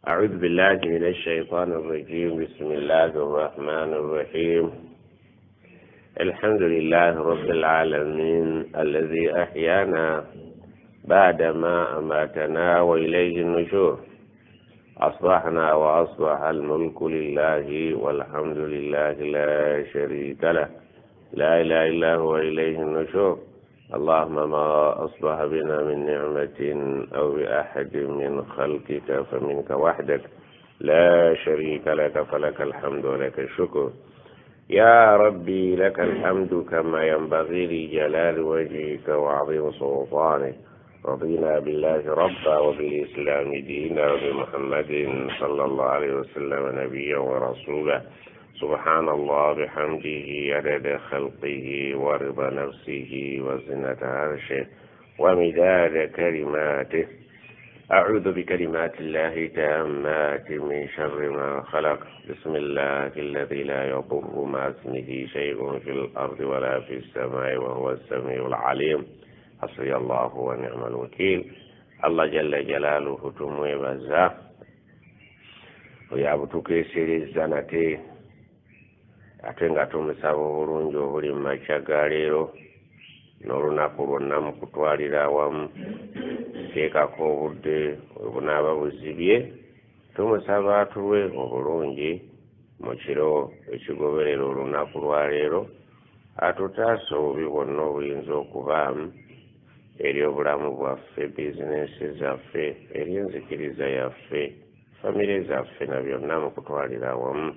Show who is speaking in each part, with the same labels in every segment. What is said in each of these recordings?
Speaker 1: أعوذ بالله من الشيطان الرجيم. بسم الله الرحمن الرحيم. الحمد لله رب العالمين الذي أحيانا بعدما أماتنا وإليه النشور. أصبحنا وأصبح الملك لله والحمد لله لا شريك له، لا إله إلا هو إليه النشور. اللهم ما أصبح بنا من نعمة أو بأحد من خلقك فمنك وحدك لا شريك لك، فلك الحمد ولك الشكر. يا ربي لك الحمد كما ينبغي لجلال وجهك وعظيم سلطانك. رضينا بالله ربا وبالإسلام دينا وبمحمد صلى الله عليه وسلم نبيا ورسولا. سبحان الله بحمده عدد خلقه ورضا نفسه وزنة عرشه ومداد كلماته. أعوذ بكلمات الله تامات من شر ما خلق. بسم الله الذي لا يضر مع اسمه شيء في الأرض ولا في السماء وهو السميع العليم. حسبي الله ونعم الوكيل. الله جل جلاله تموي بزا ويابتك سيري الزنتي atenga tumusaba obulungi obuli mu makya ga leero n'olunaku lwonna mu kutwalira awamu teekako obudde obunaaba buzibye. Tumusaba atuwe obulungi mu kiro ekigoberera olunaku lwa leero, atutaase obubi bwonna obuyinza okubaamu eri obulamu bwaffe, bizinensi zaffe, eri enzikiriza yaffe, famire zaffe na byonna mu kutwalira awamu.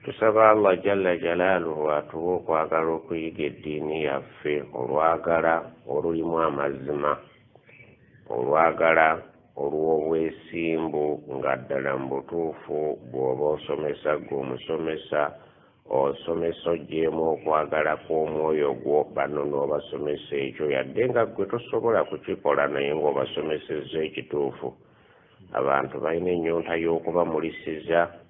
Speaker 1: Tusaba Allah jalla jalaaluhu atuwe okwagala okuyiga eddiini yaffe, olwagala olulimu amazima, olwagala olw'obwesimbu nga ddala mu butuufu bw'oba osomesa gwe omusomesa, osomesa oggyemu okwagala kw'omwoyo gwo bano n'obasomesa ekyo, yadde nga gwe tosobola kukikola naye ng'obasomesezza ekituufu. Abantu balina ennyonta y'okubamulisiza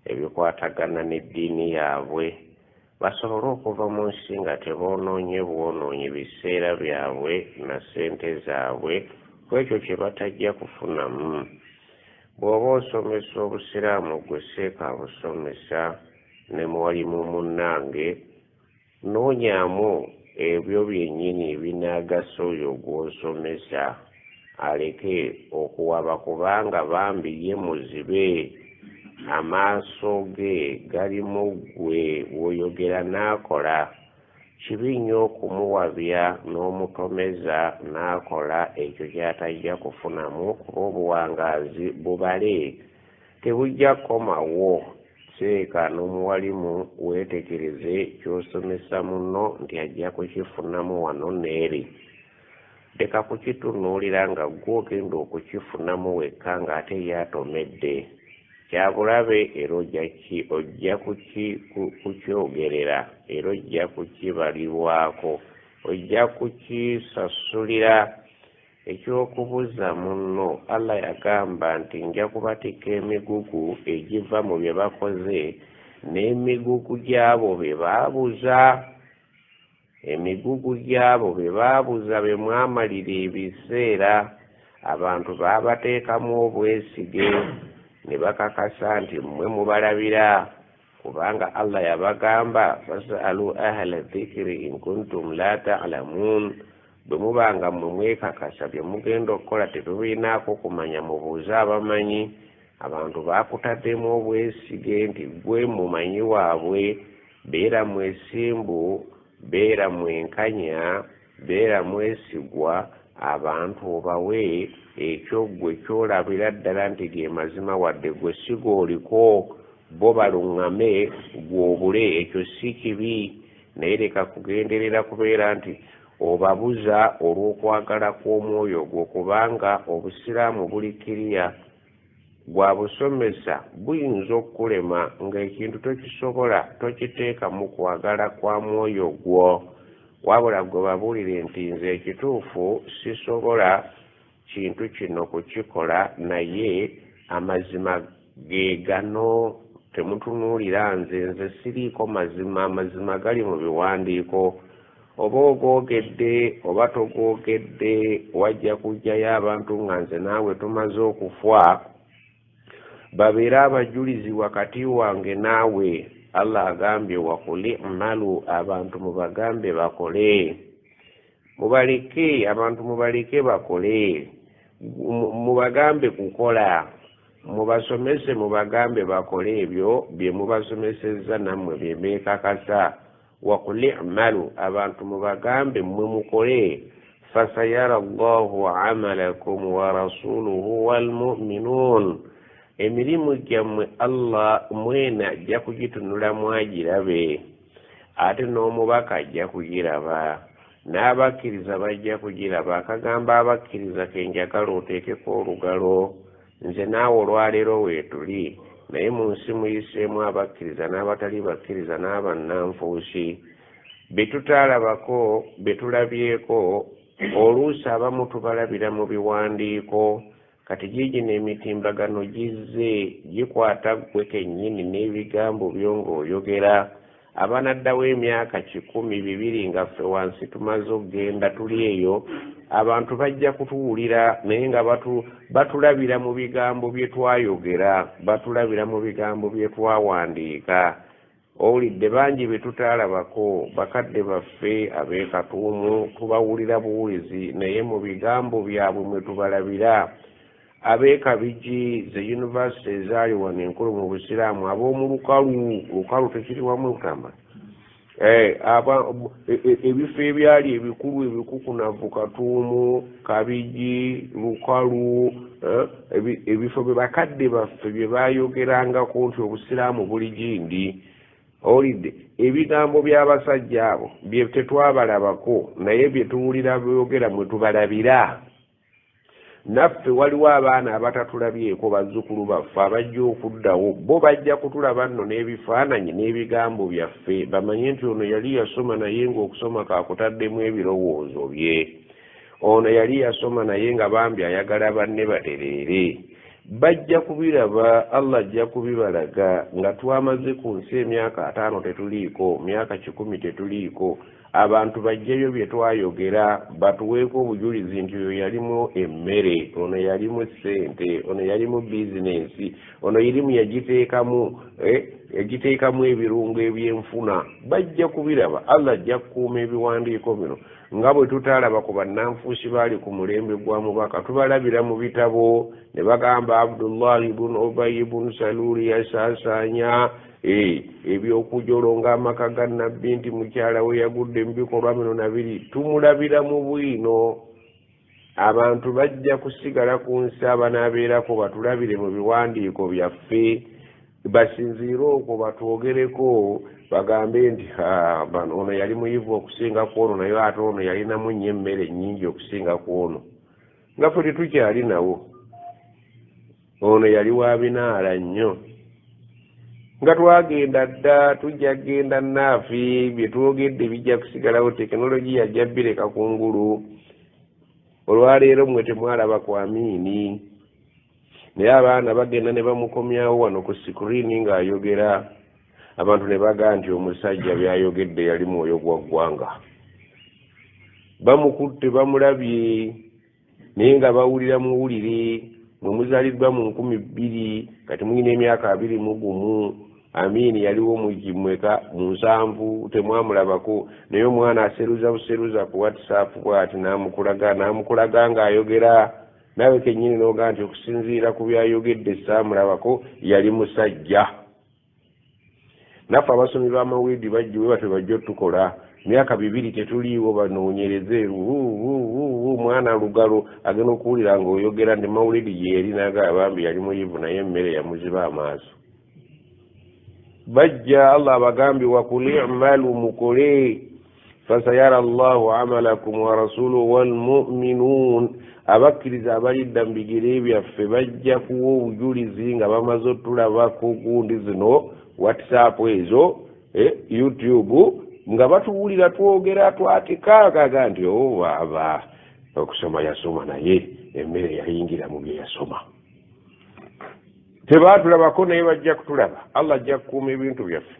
Speaker 1: ebikwatagana n'eddiini yaabwe, basobole okuva mu nsi nga teboonoonye bwonoonyi biseera byabwe na ssente zaabwe ku ekyo kye batajja kufunamu. Bw'oba osomesa obusiraamu gwe seeka busomesa ne muwalimu munnange, noonyaamu ebyo byennyini ebinaagasa oyo gw'osomesa, aleke okuwaba kubanga bambi ye muzibe, amaaso ge galimu ggwe w'oyogera n'akola. Kibi nnyo okumuwabya n'omutomeza n'akola ekyo ky'atajja kufunamu, kuba obuwangaazi bubale tebujja kukomawo. Seeka n'omuwalimu weetegereze ky'osomesa muno nti ajja kukifunamu wano n'eri. Leka kukitunuulira nga ggwe ogenda okukifunamu wekka ng'ate ye atomedde. Kyabulabe era ojja kukyogerera, era ojja kukibalirwako, ojja kukisasulira. Ekyokubuza munno, Allah yagamba nti nja kubatika emigugu egiva mu bye bakoze n'emigugu gy'abo be baabuza. Emigugu gy'abo be baabuza be mwamalira ebiseera, abantu baabateekamu obwesige ne bakakasa nti mmwe mubalabira, kubanga Allah yabagamba fasalu ahla dhikri in kuntum la ta'lamun. Bwe mubanga mmwe mwekakasa bye mugenda okukola tetubiinaako kumanya, mubuuze abamanyi. Abantu baakutaddemu obwesige nti gwe mumanyi waabwe. Beera mwesimbu, beera mwenkanya, beera mwesigwa, abantu obawe ekyo gwe kyolabira ddala nti ge mazima, wadde gwe sigooliko, bo baluŋŋame gwe obule. Ekyo si kibi, naye leka kugenderera kubeera nti obabuza olw'okwagala kw'omwoyo gwo, kubanga obusiraamu buli kiriya. Bwabusomesa buyinza okukulema ng'ekintu tokisobola, tokiteeka mu kwagala kwa mwoyo gwo, wabula gwe babuulire nti nze ekituufu sisobola kintu kino kukikola, naye amazima ge gano. Temutunuulira nze siriiko mazima, amazima gali mu biwandiiko. Oba ogoogedde oba togoogedde, wajja kujjayo abantu nga nze naawe tumaze okufa babeera abajulizi wakati wange naawe. Allah agambye wakuli malu, abantu mubagambe bakole, mubaleke abantu mubaleke bakole, mubagambe kukola, mubasomese mubagambe bakole ebyo bye mubasomesezza nammwe bye beekakasa. wakuli malu, abantu mubagambe mmwe mukole. fasayara Allahu amalakum wa rasuluhu wal mu'minun, emirimu gyammwe Allah mwena ajja kugitunula mwagirabe, ate n'omubaka ajja kugiraba, n'abakkiriza bajja kugiraba. akagamba abakkiriza ke njagala oteekeko olugalo. nze naawe olwaleero weetuli, naye mu nsi muyiseemu abakkiriza n'abatali bakkiriza n'abannanfuusi. betutaalabako betulabyeko, oluusi abamu tubalabira mu biwandiiko. kati gigi n'emitimbagano gizze gikwata ggwe kennyini n'ebigambo byo ng'oyogera. abanaddawo emyaka 100-200 nga ffe wansi tumaze okgenda tuli eyo, abantu bajja kutuwulira naye nga batulabira mu bigambo bye twayogera, batulabira mu bigambo bye twawandiika. owulidde bangi betutaalabako, bakadde baffe ab'ekatuumu tubawulira buwulizi naye mu bigambo byabwe mwe tubalabira. ab'ekabiji ze yunivasite ezaali wano enkulu mu busiraamu, ab'omu lukalu tekiri wamu kutambala, ebifo ebyali ebikulu ebikukunavu, katuumu, kabiji, lukalu, ebifo bye bakadde baffe bye bayogerangako nti obusiraamu buli gindi. owulidde ebigambo by'abasajja abo bye tetwabalabako naye bye tuwulira byogera mwe tubalabira. naffe waliwo abaana abatatulabyeko, bazzukulu baffe abajja okuddawo, bo bajja kutulaba nno n'ebifaananyi n'ebigambo byaffe, bamanye nti ono yali yasoma naye ng'okusoma kakutaddemu ebirowoozo bye, ono yali yasoma naye nga bambi ayagala banne batereere. bajja kubiraba, Allah ajja kubibalaga nga twamaze ku nsi emyaka 5 tetuliiko, myaka 10 tetuliiko. abantu bajjayo bye twayogera, batuweeko obujulizi nti oyo yalimu emmere, ono yalimu ssente, ono yalimu bizinensi, ono yalimu yagiteekamu ebirungo ebyenfuna. bajja kubiraba. Allah ajja kukuuma ebiwandiiko bino nga bwe tutaalaba ku bannanfuusi baali ku mulembe gwa mubaka, tubalabira mu bitabo ne bagamba Abdullahi ibn Ubay ibn Saluli yasaasaanya ebyokujolonga amaka ga nabbi nti mukyala we yagudde mu bikolwa bino nabiri. tumulabira mu bwino. abantu bajja kusigala ku nsi abanaabeerako batulabire mu biwandiiko byaffe, basinziire okwo batwogereko, bagambe nti ono yali muyivu okusinga ku ono, naye ate ono yalinamu nnyo emmere nnyingi okusinga ku ono. nga ffe tetukyali nawo, ono yali wa binaala nnyo. nga twagenda dda tujja kgenda naafi, bye twogedde bijja kusigalawo. tekinologiya ajja bireka kungulu. olwaleero mmwe temwalaba ku Amini, naye abaana bagenda ne bamukomyawo wano ku sikuriini ng'ayogera. abantu ne bagaa nti omusajja byayogedde yali mwoyo gwa ggwanga. bamukutte bamulabye naye nga bawulira muwulire. mwe muzaaliddwa mu 2000, kati muyina emyaka 21. Amini yaliwo mu 7 temwamulabako, naye omwana aseruza buseruza ku WhatsApp bw'ati n'amukulaga ng'ayogera. nawe kennyini n'ogaa nti okusinziira ku byayogedde saamulabako, yali musajja. naffe abasomi b'amawulidi bajjiwe batwe bajja otukola. myaka 2 tetuliiwo, banoonyereze. mwana lugalo agenda okuwulira ng'oyogera ndi mawulidi gye yali naga bambi yali muyivu naye emmere yamuziba amaaso. bajja Allah abagambye wakuli amalu mukole, fasayara Allahu amalakum wa rasuluhu wal mu'minun. abakkiriza abalidda mu bigere byaffe bajja kuwa obujulizi nga bamaze otulabako gundi zino WhatsApp ezo, YouTube, nga batuwulira twogera twatikagaga nti baba okusoma yasoma naye emmere yayingira mu bye yasoma. tebaatulabako naye bajja kutulaba. Allah ajja kukuuma ebintu byaffe.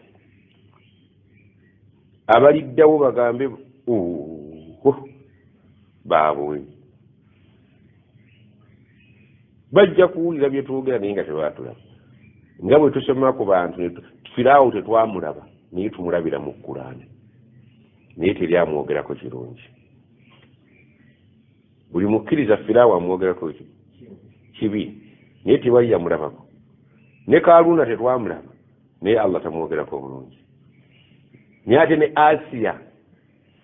Speaker 1: abaliddawo bagambe baabwe bajja kuwulira bye twogera naye nga tebaatulaba. nga bwe tusoma ku bantu Firaawo tetwamulaba naye tumulabira mu Qur'ani naye teri amwogerako kirungi. Buli mukkiriza Firaawo amwogerako kibi naye tewali yamulabako. Ne Kaaruuna tetwamulaba naye Allah tamwogerako bulungi. Naye ate ne Asiya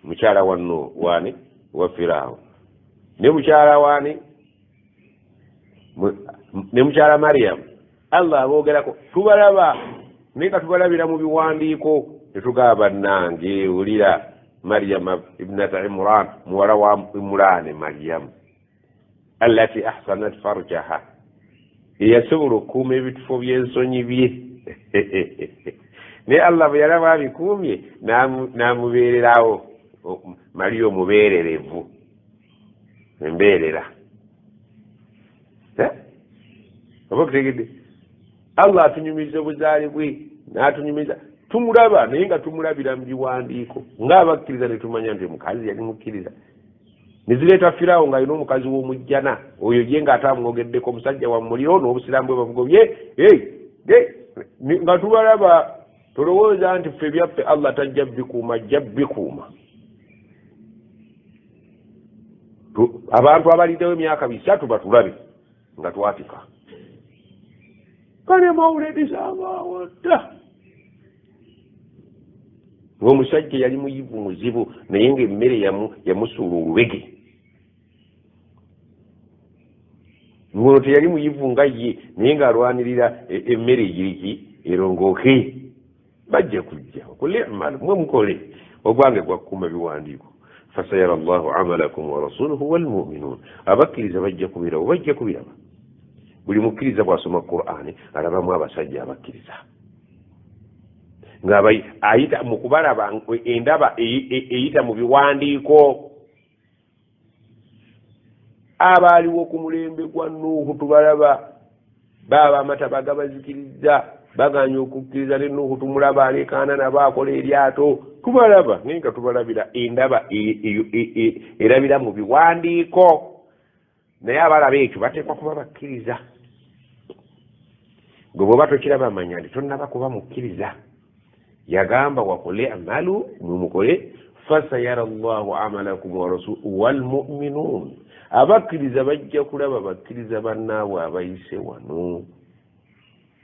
Speaker 1: mukyala wani wa Firaawo ne mukyala wani ne mukyala Maryam Allah aboogerako tubalaba naye nga tubalabira mu biwandiiko tetugamba nange wulira Maryam ibnata Imran muwala wa Imran Maryam allati ahsanat farjaha eyasobola okukuuma ebitufu by'ensonyi bye naye Allah bwe yalaba abikuumye n'amubeererawo Mariya omubeererevu embeerera. Oba okutegedde Allah atunyumiza obuzaale bwe n'atunyumiza tumulaba naye nga tumulabira mu biwandiiko ng'abakkiriza ne tumanya nti omukazi yali mukkiriza. Ne zireeta Firaawo ng'alina omukazi w'omujjana oyo ye ng'atamwogeddeko omusajja wa muliro n'obusiraamu bwe babugobye nga tubalaba tolowooza nti ffe byaffe Allah tajja bikuuma ajja bikuuma. Abantu abaliddewo emyaka 3 batulabe nga twatika kale mawuledi saabaawo dda. Ng'omusajja yali muyivu muzibu naye ng'emmere yamusuula olubege. Ngono teyali muyivu nga ye naye ng'alwanirira emmere egiriki erongooke. Bajja kujja okole amala mwe mukole ogwange gwakuuma biwandiiko. Fasayara Allahu amalakum wa rasuluhu wal mu'minun. Abakkiriza bajja kubiraba bajja kubiraba. Buli mukkiriza bw'asoma Qur'ani alabamu abasajja abakkiriza nga ayita mu kubalaba endaba eyita mu biwandiiko. Abaaliwo ku mulembe gwa Nuuhu tubalaba baba amataba gabazikiriza baganya okukkiriza ne Nuuhu tumulaba alekaana nabo akola eryato tubalaba naye nga tubalabira endaba erabira mu biwandiiko. Naye abalaba ekyo bateekwa kuba bakkiriza. Gwe bw'oba tokiraba amanya nti tonnaba kuba mukkiriza. Yagamba wakole amalu mumukole fasayara Allahu amalakum wa rasuluhu wal mu'minun. Abakkiriza bajja kulaba bakkiriza bannaabwe abayise wano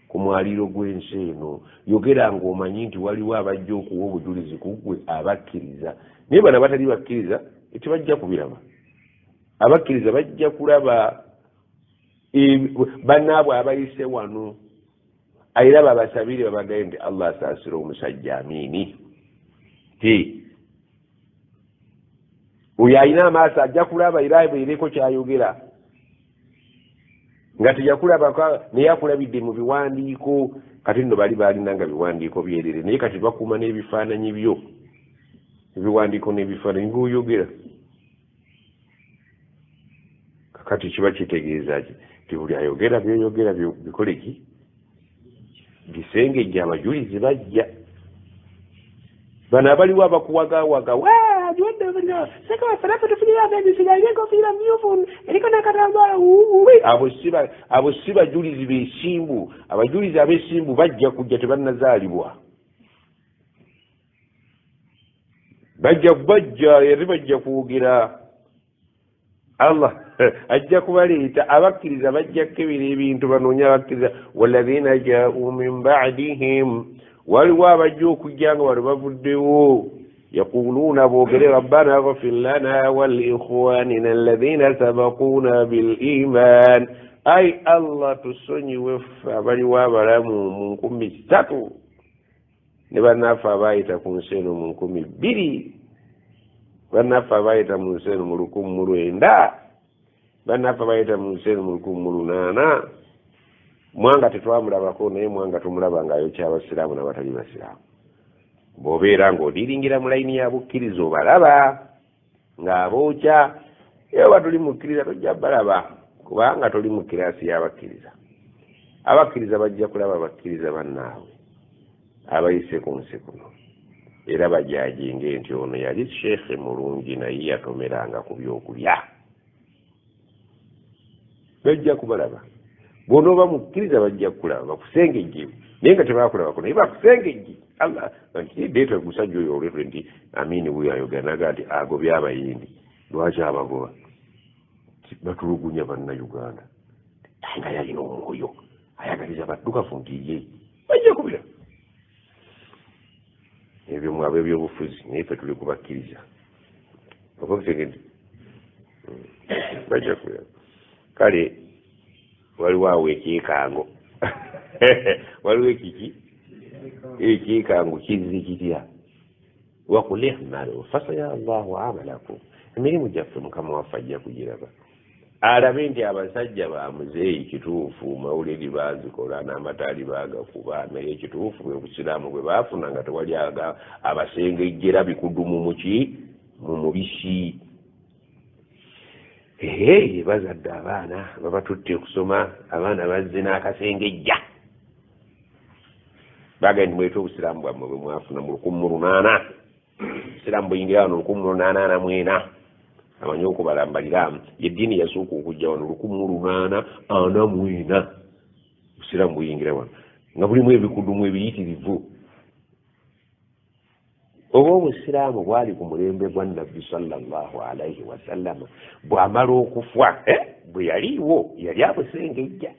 Speaker 1: ku mwaliiro gw'ensi eno. Yogera ng'omanyi nti waliwo abajja okuwa obujulizi ku ggwe abakkiriza. Naye bano abatali bakkiriza tebajja kubiraba. Abakkiriza bajja kulaba bannaabwe abayise wano. Ayiraba abasabire babagaye nti Allah asaasira omusajja amiini. Oyo alina amaaso ajja kulaba era beereko kyayogera nga tejja kulaba naye akulabidde mu biwandiiko. Kati nno bali baalina nga biwandiiko byerere naye kati bakuuma n'ebifaananyi byo ebiwandiiko n'ebifaananyi ng'oyogera. Kakati kiba kitegeeza ki nti buli ayogera byoyogera bikole ki bisengejja abajulizi bajja. Bano abaliwo abakuwagawaga abo si bajulizi besimbu. Abajulizi abesimbu bajja kujja tebannazaalibwa. bajja eri bajja kwogera. Allah ajja kubaleeta abakkiriza bajja kebera ebintu banoonya abakkiriza. Walladhina jaa'u min ba'dihim waliwo abajja okujja nga wali bavuddewo yaquluuna boogere rabbana ighfir lana wa liikhwanina alladhina sabaquuna bil iman. Ai Allah tusonyiwe ffe abaliwo abalamu mu 3 ne bannaffe abaayita ku nsi eno mu 200, bannaffe abaayita mu nsi eno mu 1900, bannaffe abaayita mu nsi eno mu 1800. Mwanga tetwamulabako naye mwanga tumulaba ng'ayokya abasiraamu n'abatali basiraamu. Bw'obeera ng'odiringira mu layini ya bukkiriza obalaba ng'abookya. Era oba toli mukkiriza tojja balaba kubanga toli mu kiraasi y'abakkiriza. Abakkiriza bajja kulaba abakkiriza bannaabwe abayise ku nsi kuno era bajajinge nti ono yali sheekhe mulungi naye yatomeranga ku byokulya. Bajja kubalaba bw'onooba mukkiriza bajja kukulaba bakusengejje naye nga tebakulabako naye bakusengejje allah ndeeta musajja oyo olwetwe nti amini bwe ayogera naga nti agobye abayindi lwaki abagoba batulugunya bannayuganda nga yalina omwoyo ayagaliza baddukafu nti ye bajja kubira ebyo mwabwe ebyobufuzi naye fe tuli kubakkiriza oba kutegedde bajja kubira kale waliwo awo ekyekango waliwo ekiki ekyekango kizzi kitya wakul ihmalu fasaya allahu amalakum emirimu gyaffe mukama waffe ajja kugiraba alabe nti abasajja bamuzeeyi kituufu mawuliri bazikola n'amataali bagakuba naye ekituufu bwe busiraamu bwe baafuna nga tewali abasengejjera bikudumu muki mu mubisi bazadde abaana babatutte kusoma abaana bazze n'akasengejja bagaye nti mwete obusiraamu bwammwe bwe mwafuna mu 1800 obusiraamu buyingira wano 1844 amanyi okubalambaliramu yeddiini yasooka okujja wano 1844 obusiraamu buyingira wano nga bulimu ebikudumu ebiyitirivu oba obusiraamu bwali ku mulembe gwa nabbi sallallahu alaihi wasallama bw'amala okufa bwe yaliiwo yali abusengejja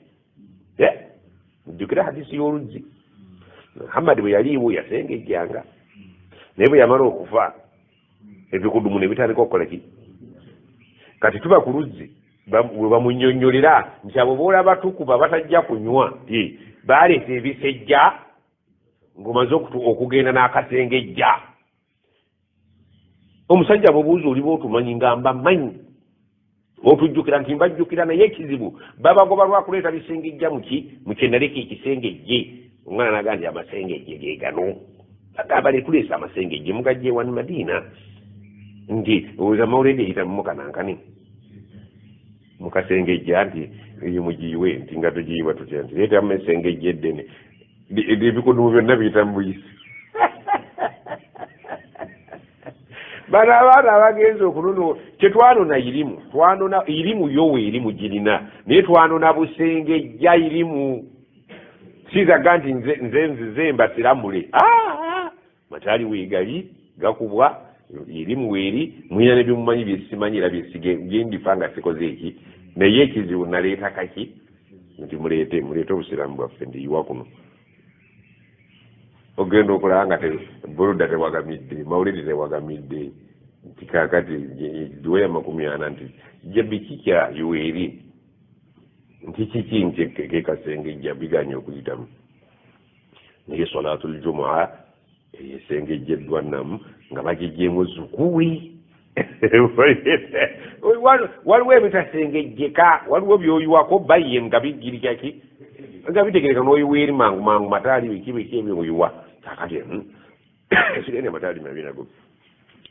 Speaker 1: jjukira hadisi y'oluzzi muhammadi bwe yaliiwo yasengejjanga naye bwe yamala okufa ebikudumu ne bitandika okukola ki kati tuba ku luzzi bwe bamunnyonnyolera nti abo boolaba tukuba batajja kunywa baleeta ebisejja ng'omaze okugenda n'akasengejja omusajja bwebuuza oliba otumanyi ngamba manyi otujjukira nti mbajjukira naye ekizibu babagoba lwakuleeta bisengejja mu kyenaleka ekisengejje omwana naga nti amasengejje ge gano agamba letuleesa amasengejje mugajje wani madiina nti oza mawuledi eyita mumukanankani mukasengejja nti eyo mugiyiwe nti nga togiyiwa tutya nti leeta amasengejje eddene ebikudumu byonna biyita mu buyisi bano abaana abagenza okunona tetwanona irimu twanona irimu yowe irimu girina naye twanona busengejja irimu sizaga nti nze mbasiramule mataali weegali gakubwa irimu weeri mwina nebyomumanyi byesimanyira byendifa nga sikoze eki naye ekizibu naleeta kaki nti muleete obusiramu bwaffe ndiyiwa kuno ogenda okulaba nga buluda tewagamidde mawulidi tewagamidde nti kakati duweya 40 nti jabbi kikya yuweeri nti kiki nti kekasengejja biganya okuyitamu naye salatul jumaa esengejjeddwa namu nga bagijjemu zukuuli waliwo ebitasengejjeka waliwo byoyiwako baye nga bigirikaki nga bitegereka n'oyiwa eri mangu mangu mataali biki ebyo oyiwa kakati sigende mataali mabinago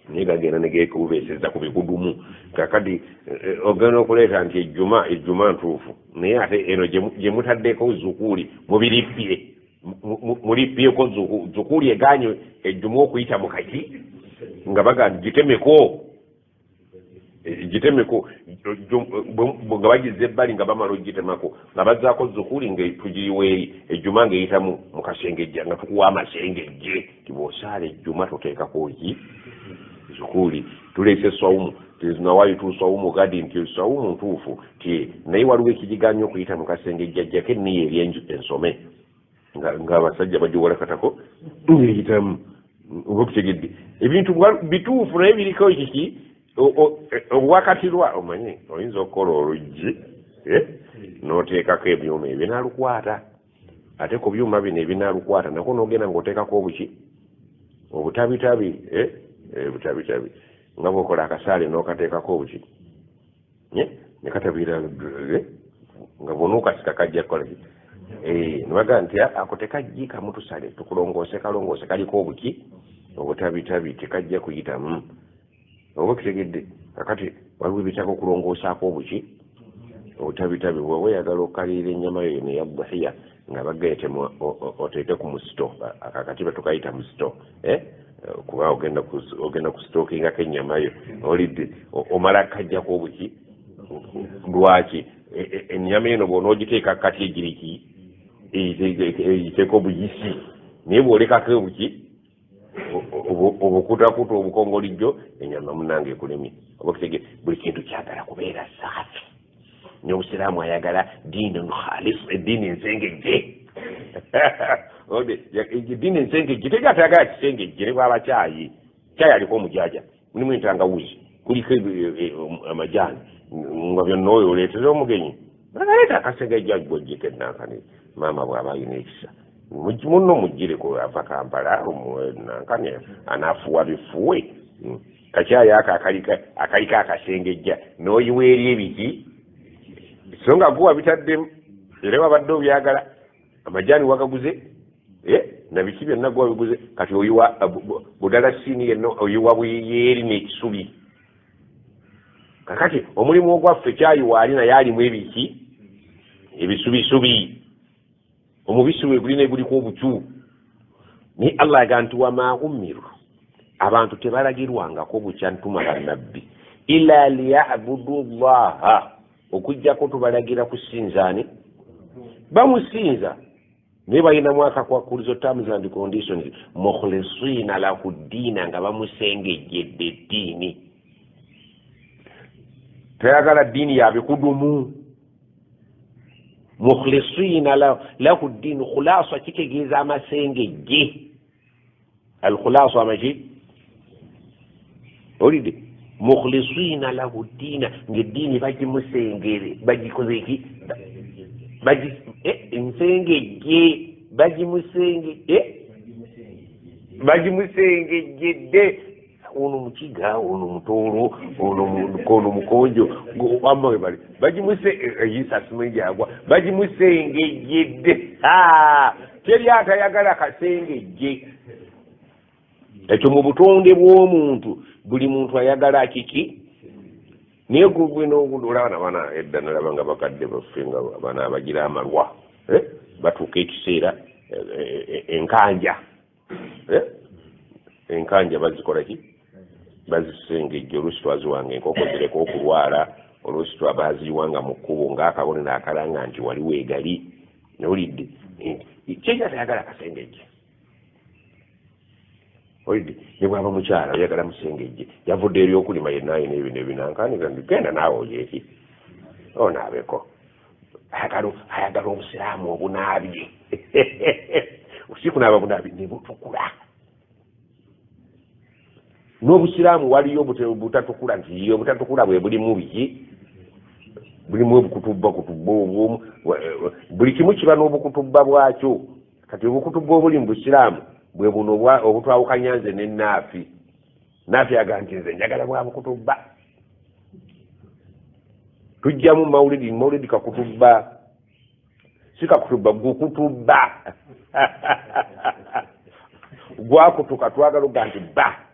Speaker 1: naye gagenda negekubeeseza ku bikudumu kakati ogenda okuleeta nti ejjuma ntuufu naye ate eno gye mutaddeko zukuuli mubirippye mulippyeko zukuuli eganye ejjuma okuyita mu kaki nga bagamba gitemeko nga bagize ebbali nga bamala ogitemako nga bazzaako zukuuli nga tugiyiweeri ejjuma ng'eyita mu kasengejja nga tukuwa amasengejje tibwosaala ejjuma toteekako ki zukuuli tuleese swawumu tezinawaayo tuswawumu gadi nti swawumu ntuufu ti naye waliwo ekigiganya okuyita mu kasengejja jjako enniyo eri ensome ng'abasajja bagiwolakatako ng'eyitamu oba okutegedde ebintu bituufu naye biriko kiki obwakatirwa omanyi oyinza okukola oluggi n'oteekako ebyuma ebinaalukwata ate ku byuma bino ebinaalukwata nako n'ogenda ng'oteekako obuki obutabitabi butabitabi nga bw'okola akasaale n'okateekako obuki ne katabira nga bw'onuukasika kajja kukola ki nibaga nti ako tekajji kamu tusale tukulongoose kalongoose kaliko obuki obutabitabi tekajja kuyitamu oba kitegedde kakati waliwo ebitaka okulongoosaako obuki obutabitabi bwe weyagala okkalira ennyama yo neya dhahiya nga bagayete oteeke ku musito akakati batukayita musito kuba ogenda kusitookingako ennyama yo olidde omala kajjako obuki lwaki ennyama eno bw'ona ogiteeka kati egiriki eyiteeko buyisi naye bw'olekako ebuki obukutakuta obukongolijjo ennyama munange ekulemye oba kitege buli kintu kyagala kubeera saafi n'obusiraamu ayagala diinun khalis eddiini ensengejje eddiini ensengejje tegatayagala kisengejje ne bwaba caayi aliko omujaja mulimu entangawuzi kuliko amajaani nga byonna oyo oleetera omugenyi agaleeta akasengejja gwojjeko ennankani maama bw'aba ayina ekisa munno mugireko ava Kampala nankani anaafuwa bifuwe kacyayi ako akaliko akasengejja n'oyiwa eri ebiki so nga guwa bitaddemu era wabadde obyagala amajaani wagaguze nabiki byonna guwa biguze kati oyiwa budala siini yenna oyiwa bweyeeri n'ekisubi kakati omulimu ogwaffe kyayiwa ali naye alimu ebiki ebisubisubi omubisi we gulina eguliko obucu naye Allah yaga nti wama umiru abantu tebalagirwangako bukya ntuma bannabbi ila liyabudu llaha okujjako tubalagira kusinzaani bamusinza naye balinamu akakwakulizo terms and conditions mukhlisina lahu ddiina nga bamusengejjedde eddiini tayagala ddiini yabikudumu mukhlisina lahu ddiini khulasa kitegeeza amasengejje alkhulasu amaki olidde mukhlisina lahu ddiina ng'eddiini bagimusengere bagikozeki ensengejje bagimusengejjedde ono mukiga ono mutoolo ono mukonjo wamma we bali eyisasimayagwa bagimusengejjedde teri atayagala kasengejje ekyo mu butonde bw'omuntu buli muntu ayagala kiki naye gwe n'olaba bana edda nalaba nga bakadde baffe nga bana abagira amalwa batuuka ekiseera enkanja bazikola ki bazisengejja oluusi twaziwanga enkoko zireka okulwala oluusi twabaziwanga mu kkubo ng'akabonero akalanga nti waliwo egali nolidde kyekya tayagala kasengejje olidde ne bwaba mukyala oyagala musengejje yavudde ebyokulima yennaayina ebino ebinankaniga genda naawe olyeki onaabeko ayagala obusiraamu obunaabye usikunaaba bunaabye ne butukula n'obusiraamu waliyo butatukula nti obutatukula bwe bulimu biki bulimu obukutubba obwomu buli kimu kiba n'obukutubba bwakyo kati obukutubba obuli mu busiraamu bwe buno obutwawukanya nze ne naafi aga nti nze njagala bwa bukutubba tujjamu mawulidi kakutubba si kakutubba gukutubba gwakutuka twagala oga nti bba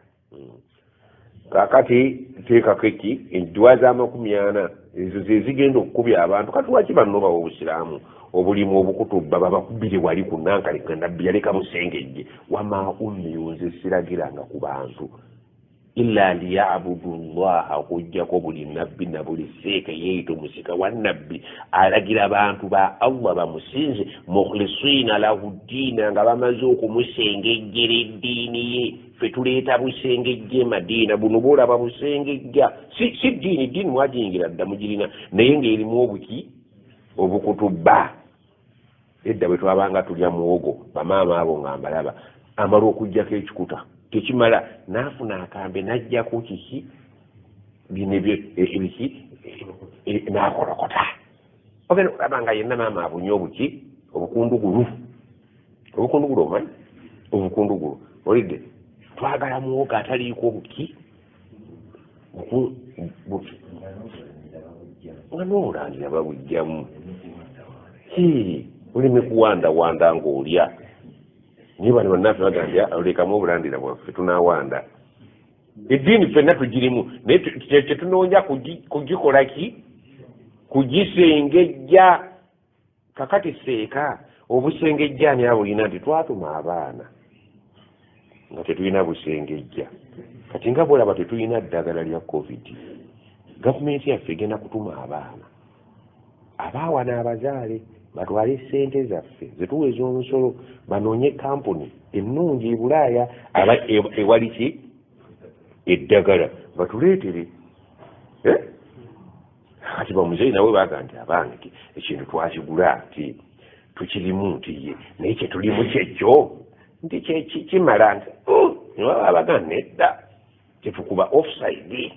Speaker 1: kakati teekako eki enjuwa z'amakumi-40 ezo zezigenda okukubya abantu kati lwaki bannobawo obusiraamu obulimu obukutubba babakubire wali ku nankaleka nabbi yaleka musengejje wama umiru nze siragiranga ku bantu illa liyabudu llaha okujjako buli nabbi na buli seeka yeeyita omusika wa nabbi alagira abantu ba Allah bamusinze mukhlisina lahu ddiina nga bamaze okumusengejjera eddiini ye ffe tuleeta busengejje madiina buno boolaba busengejja si ddiini mwagiyingira dda mugirina naye ng'erimu obuki obukutubba edda bwe twabanga tulya muwogo bamaama abo nga mbalaba amala okujjako ekikuta tekimala naafuna akambe najjako kiki bino ebiki n'akolokota ogenda okulaba nga yenna maama abunye obuki obukundugulu omanyi obukundugulu olidde twagala muwogo ataliiko obuki nga n'obulandira babugjamu olime kuwandawanda ng'olya niye bano bannaffe bagambya olekamu obulandira bwaffe tunawanda eddiini ffenna tugirimu naye tetunoonya kugikola ki kugisengejja kakati seeka obusengejjaani abo olina nti twatuma abaana nga tetulina busengejja kati nga bwolaba tetulina ddagala lya covid gavumenti yaffe egenda kutuma abaana
Speaker 2: abaawana abazaale batwale ssente zaffe zetuweza omusolo banoonye kampuni ennungi e Bulaaya ewali ki eddagala batuleetere. Kati bamuzeyi nawe baga nti abange ekintu twakigula nti tukirimu nti ye naye kyetulimu kyekyo nti kimala nti niwaba baga nedda tetukuba offside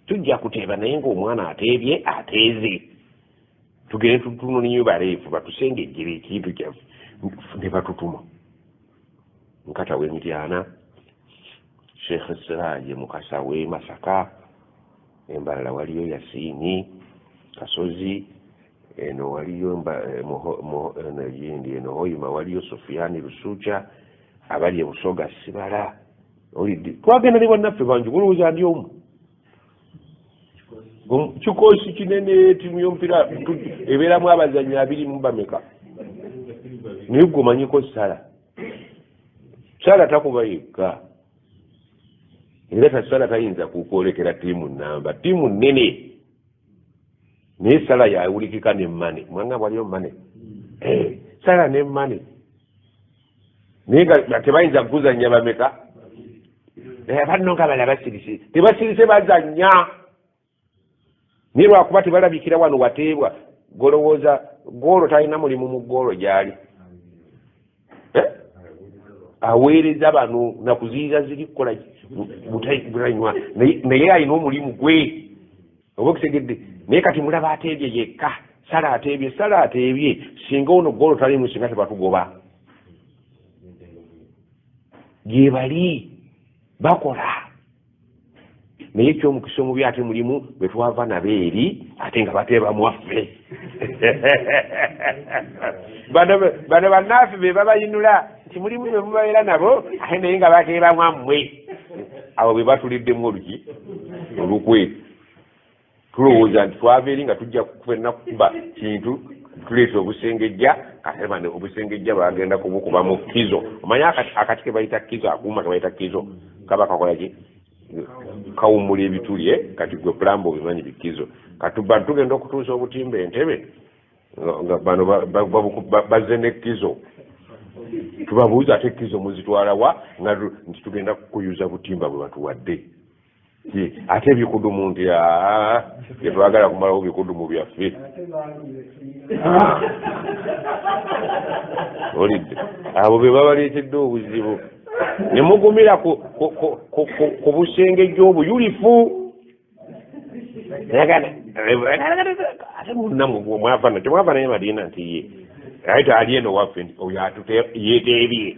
Speaker 2: tujja kuteeba naye ng'omwana ateebye ateeze tugende tutununiyo baleefu batusengejjera ekintu kyaffe ne batutuma nkata w'emityana Sheikh Siraje Mukasawe Masaka Embalala waliyo Yasini Kasozi eno waliyo yindi eno Hoima waliyo Sofiani Rusucha abali Busoga Sibala olidi twagenda ne bannaffe banju kulowooza ndi omu kikosi kinene timu y'omupiira ebeeramu abazannyi 2 bameka naye gomanyiko Sala takuba yekka era Sala tayinza kukwolekera tiimu namba tiimu nnene naye Sala yawulikika ne Mane mwanga waliyo Mane Sala ne Mane naye nga tebayinza kuzannya bameka banno nga bala basirise tebasirise bazannya naye lwakuba tebalabikira wano wateebwa golowooza goolo talina mulimu mu goolo gyali aweereza bano nakuziyiza ziri kukola bulanywa naye alina omulimu gwe oba okusegedde naye kati mulaba ateebye yekka Sala ateebye singa ono goolo talimu singa tebatugoba gye bali bakola naye ekyomukisa omubi ate mulimu bwe twava nabo eri ate nga bateeba mwaffe bano bannaffe be babayinula nti mulimu bwe mubabeera nabo ate naye nga bateeba mwammwe abo be batuliddemu oluki olukwe tulowooza nti twava eri nga tujja kufenna kukuba kintu tuleeta obusengejja kate obusengejja bagenda kubukuba mu kizo omanye akati ke bayita kizo akuuma ke bayita kizo kaba kakola ki kawummula ebituli kati gwe pulambo obimanyi bikizo katuba tugenda okutuusa obutimba Entebbe nga bano bazze ne kizo tubabuuza ate kizo muzitwala wa nga nti tugenda kuyuza butimba bwe batuwadde ate ebikudumu nti tetwagala kumalawo bikudumu byaffe olidde abo be babaleetedde obuzibu ne mugumira ku busengejja obuyulifu ate munnamu mwava naye Madiina nti ye ayita ali eno waffe oyo yeteebye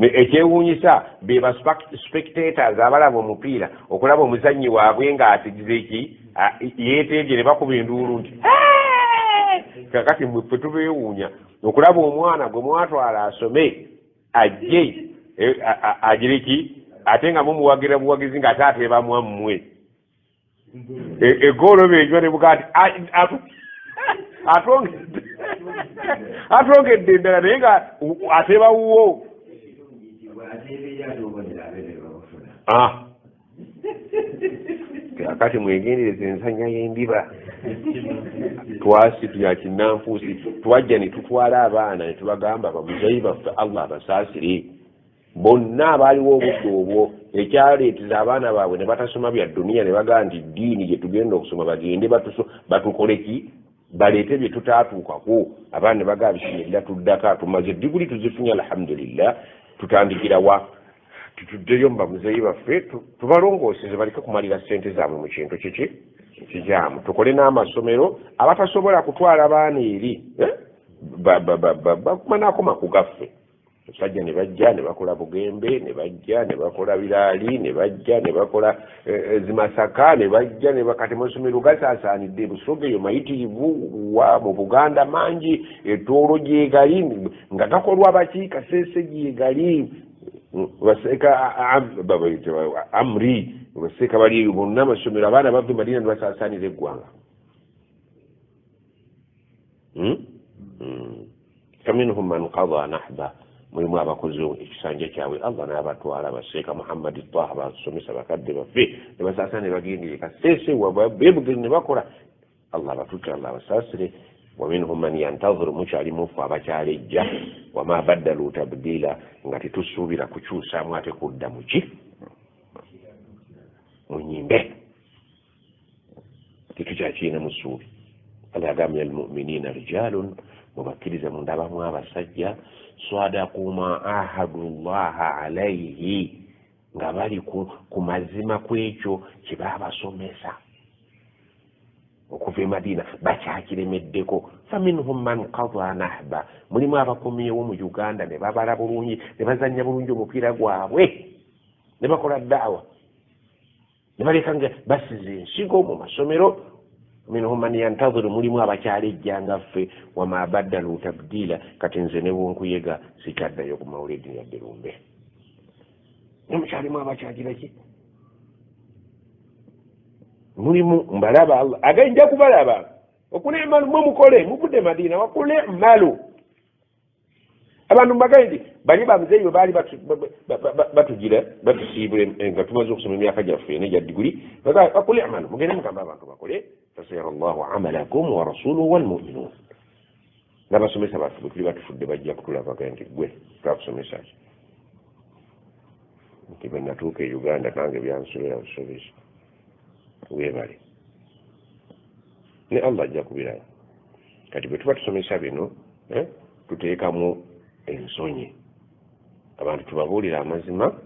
Speaker 2: ekyewuunyisa be ba spectators abalaba omupiira okulaba omuzannyi waabwe nga atigize eki yeteebye ne bakuba enduulu nti kakati mwe tubeewuunya okulaba omwana gwe mwatwala asome ajje agireki ate nga mumuwagira buwagizi nga atateeba mwammwe egoolo benjwa ne buga atongedde endala naye nga ateeba wuwo kakati mwegendereza ensanya y'endiba twasi tuya kinnanfuusi twajja ne tutwala abaana ne tubagamba bamuzeyi baffe Allah abasaasire bonna abaaliwo obudde obwo ekyaleeteza abaana baabwe ne batasoma bya dduniya ne bagaa nti ddiini gye tugenda okusoma bagende batukole ki baleete bye tutaatuukako abaana ne bagaa bisimilira tuddaka tumaze diguli tuzifunye alhamdulillah tutandikira wa tutuddeyo mubamuzeyi baffe tubalongooseze baleke kumalira ssente zaabwe mu kintu kiki kijaamu tukole n'amasomero abatasobola kutwala baana eri bakumanako ku gaffe sajja ne bajja ne bakola Bugembe ne bajja ne bakola Biraali ne bajja ne bakola Zimasaka ne bajja ne bakati amasomero gasaasaanidde Busoga eyo mayitirivu wa mu Buganda mangi Etoolo gyegali nga gakolwa baki Kasese gyegali baseka Amri baseka bali bonna amasomero abaana bava Madiina ne basaasaanira eggwanga faminhum man qada nahba mulimu abakozi ekisanja kyabwe Allah n'abatwala baseeka Muhammad Taha basomesa bakadde baffe ne basaasaana ne bagendera Kasese beebugezi ne bakola Allah batutte Allah basasire wa minhum man yantazir mukyali mufu abakyalejja wama baddalu tabdila nga tetusuubira kukyusaamu ate kudda muki munyimbe tetukyakiina musuubi Allah agambye almuminina rijalun mubakkiriza mundabamu abasajja swadaku ma ahadullaha alaihi nga bali ku mazima kwekyo kye baabasomesa okuva e Madina bakyakiremeddeko faminhum man qada nahba mulimu abakomyewo mu Uganda ne babala bulungi ne bazannya bulungi omupiira gwabwe ne bakola daawa ne baleka nga basize ensigo mu masomero minhum man yantazir mulimu abakyalejja nga ffe wama baddalu tabdila kati nze ne bwonkuyega sikyaddayo ku mawulidi yadde lumbe nemukyalimu abakyagiraki mulimu mbalaba Allah agenja kubalaba okule malu mukole mubudde Madina wakule malu abantu mbagaidi bali bamuzeyo bali batugira batusibule nga tumaze okusoma emyaka gyaffe ne gya diguli bakule malu mugende mugamba abantu bakole fasayara Allahu amalakum wa rasuluhu wal mu'minun nabasomesa baffe tuli batufudde bajja kutulaba kandi gwe twakusomesa nti bwe natuuka e Uganda nange byansobera busobezi webale ne Allah ajja kubirayo kati bwe tuba tusomesa bino tuteekamu ensonyi abantu tubabuulira amazima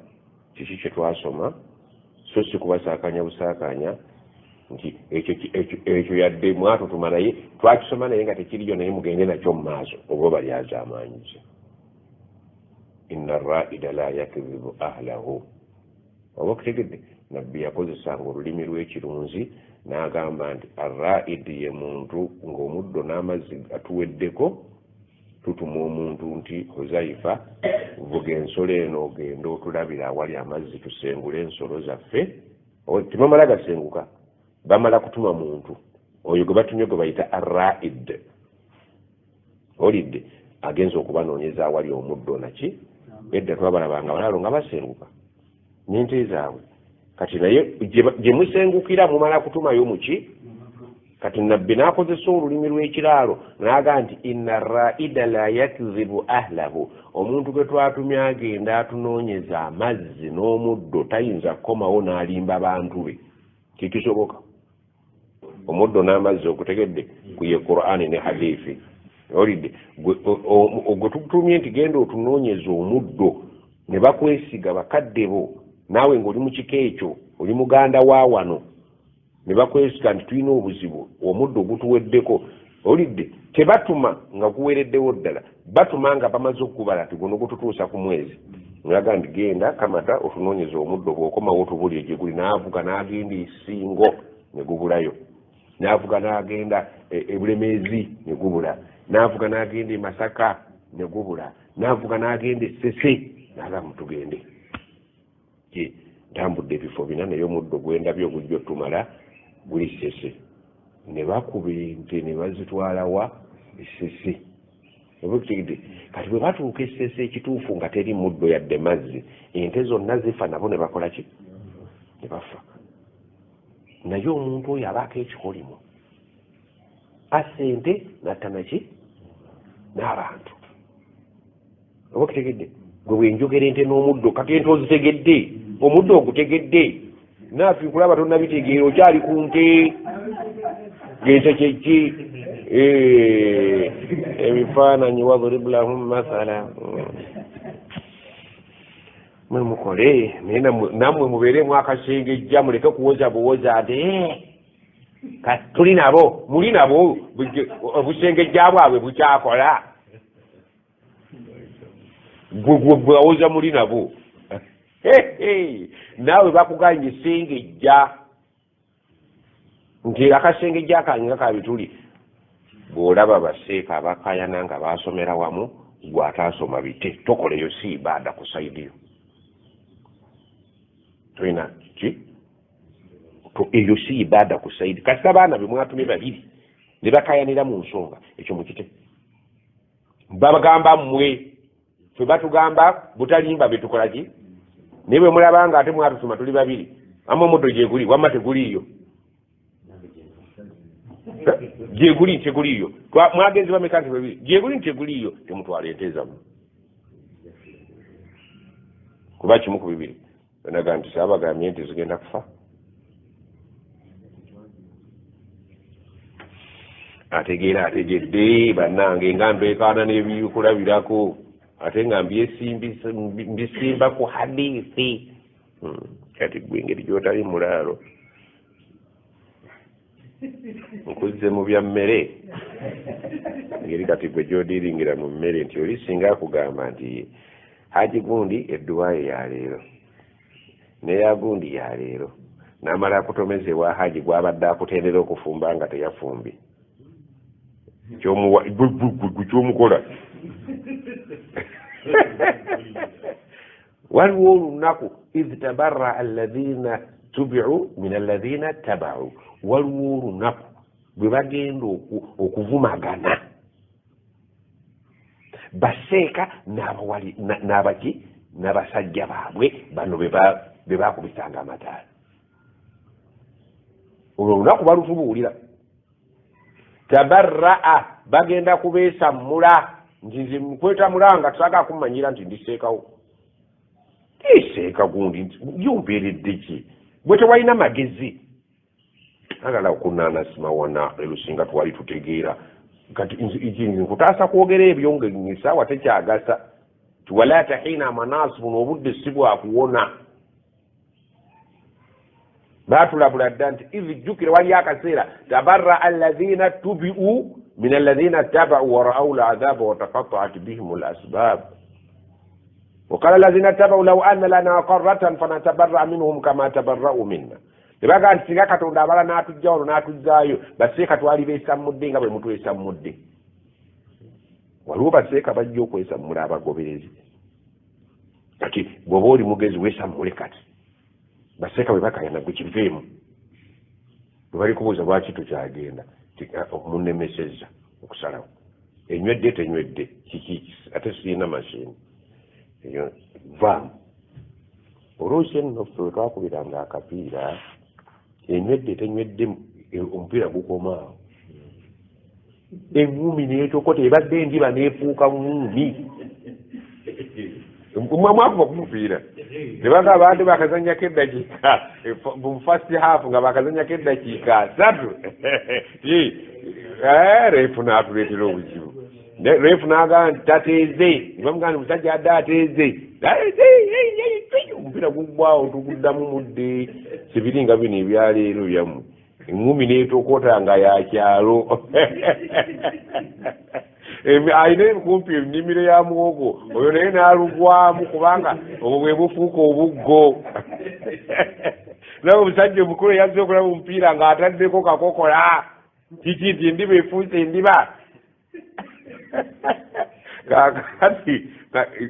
Speaker 2: kiki kye twasoma so si kubasaakanya busaakanya nti ekyo yadde mwatutuma naye twakisoma naye nga tekiriyo naye mugende nakyo mu maaso oba balyaza amaanyize inna raida la yakdhibu ahlahu oba okutegedde nabbi yakozesanga olulimi lw'ekirunzi n'agamba nti arraidi ye muntu ng'omuddo n'amazzi atuweddeko tutuma omuntu nti Huzaifa vuga ensolo eno ogenda otulabira awali amazzi tusengule ensolo zaffe tebamala gasenguka bamala kutuma muntu oyo gwe batumye gwe bayita arraid olidde agenza okubanoonyeza awali omuddo naki edda twabalabanga balaalo nga basenguka n'ente zaabwe kati naye gye musengukira mumala kutumayo muki kati nabbi n'akozesa olulimi lw'ekiraalo n'aga nti inna raida la yakzibu ahlahu omuntu gwe twatumye agenda atunoonyeza amazzi n'omuddo tayinza kukomawo n'alimba bantu be kikisoboka omuddo n'amazzi okutegedde kuye Qur'ani ne hadithi olidde gwe tukutumye nti genda otunoonyeza omuddo ne bakwesiga bakadde bo naawe ng'oli mu kiko ekyo oli muganda wa wano ne bakwesiga nti tulina obuzibu omuddo gutuweddeko olidde tebatuma nga guwereddewo ddala batuma nga bamaze okukubala ti guno gututuusa ku mwezi ngaga nti genda Kamata otunoonyeza omuddo bw'okomawo otubulire gye guli n'avuga n'agenda Isingo ne gubulayo n'avuga n'agenda e Bulemeezi ne gubula n'avuga n'agenda e Masaka ne gubula n'avuga n'agenda e Ssese n'agamba tugende ntambudde ebifo bina naye omuddo gwendabyo ogujja otumala guli Ssese ne bakuba ente ne bazitwalawa Ssese obukitegedde kati bwe batuuka e Ssese ekituufu nga teri muddo yadde mazzi ente zonna zifa nabo ne bakola ki ne bafa naye omuntu oyo abaako ekikolimo assa ente natta naki n'abantu obukitegedde gwe bwenjogera ente n'omuddo kati ente ozitegedde omuddo ogutegedde naafi nkulaba tonnabitegeera okyali ku nte gente kyeki ebifaananyi wadrib lahum mathala mwe mukole naye nammwe mubeeremu akasengejja muleke kuwoza buwoza ate tuli nabo muli nabo obusengejja bwabwe bukyakola bwawoza muli nabo naawe bakuganye sengejja nti akasengejja akange nga kabituli bw'olaba baseeka abakayana nga basomera wamu gw'ataasoma bite tokoleyo si ibaada ku saidiyo toyina ki eyo si ibaada ku saidi kasita abaana be mwatumye babiri ne bakayanira mu nsonga ekyo mukite babagamba mmwe ffe batugamba butalimba betukola ki naye bwe mulabanga ate mwatutuma tuli babiri ama omuddo gye guli wamma teguliiyo gyeguli nteguliyo mwagenzi bameka nti babiri gyeguli nteguliyo temutwala ente zammwe kuba kimu ku bibiri naga nti saabagambye ente zigenda kufa ategedde bannange nga mbeekaana n'ebikulabirako ate nga mbisimba ku hadithi kati gwe engeri gy'otali mulaalo nkuzze mu bya mmere ngeri kati gwe gy'odiringira mu mmere nti oli singa akugamba nti Haji Gundi edduwayo ya leero neya Gundi ya leero n'amala akutomezebwa Haji gw'abadde akutendera okufumba nga teyafumbye kyomukola waliwo olunaku idh tabarra alladhina tubi'u min alladhina taba'u waliwo olunaku bwe bagenda okuvumagana baseeka n'abaki n'abasajja baabwe bano be bakubisanga amataala olwo olunaku balutubuulira tabarra'a bagenda kubeesammula nti nze nkwetamula nga tusaga kumanyira nti ndiseekawo tiseeka Gundi yompeeredde ki bwe tewalina magezi agala okunaana simawana elusinga twali tutegeera kati nkutaasa kwogera ebyo ngaesaawa tekyagasa tiwala tahina manasibu n'obudde si bwakuwona baatulabula dda nti idh jjukira wali akaseera tabarra alladhina tubi'u min alladhina taba'u wa ra'aw al'adhaba wa taqatta'at bihim al'asbab وقال الذين اتبعوا لو أن لنا قرة فنتبرأ منهم كما تبرأوا منا tebaga nti singa Katonda abala n'atujja wano n'atuzzaayo baseeka twali beesammudde nga bwe mutwesammudde waliwo baseeka bajja okwesammula abagoberezi kati bw'oba oli mugezi weesammule kati baseeka bwe bakayana gwe kiveemu bwe bali kubuuza lwaki tukyagenda munnemesezza okusalawo enywedde tenywedde kiki ate sirina mashini eyo vaamu olwose nno ffe twakubiranga akapiira enywedde tenywedde omupiira gukomaawo eŋŋumi neetokota ebadde endiba neefuuka ŋŋumi mwakuva ku mupiira nebaga abantu bakazanyako eddakiika mu first half nga bakazanyako eddakiika 3 reefu n'atuleetera obuzibu reefu n'agamba nti tateeze nibamugamba omusajja adde ateeze omupiira guggwawo tuguddamu mudde sibiringa bino ebyaleero byammwe eŋŋumi neetokota nga yakyalo alina kumpi ennimiro ya muwogo oyo naye n'alugwamu kubanga obwo bwe bufuuka obuggo nawe omusajja omukulu yazze okulaba omupiira ng'ataddeko kakokola kiki nti endiba efuuse endiba kakati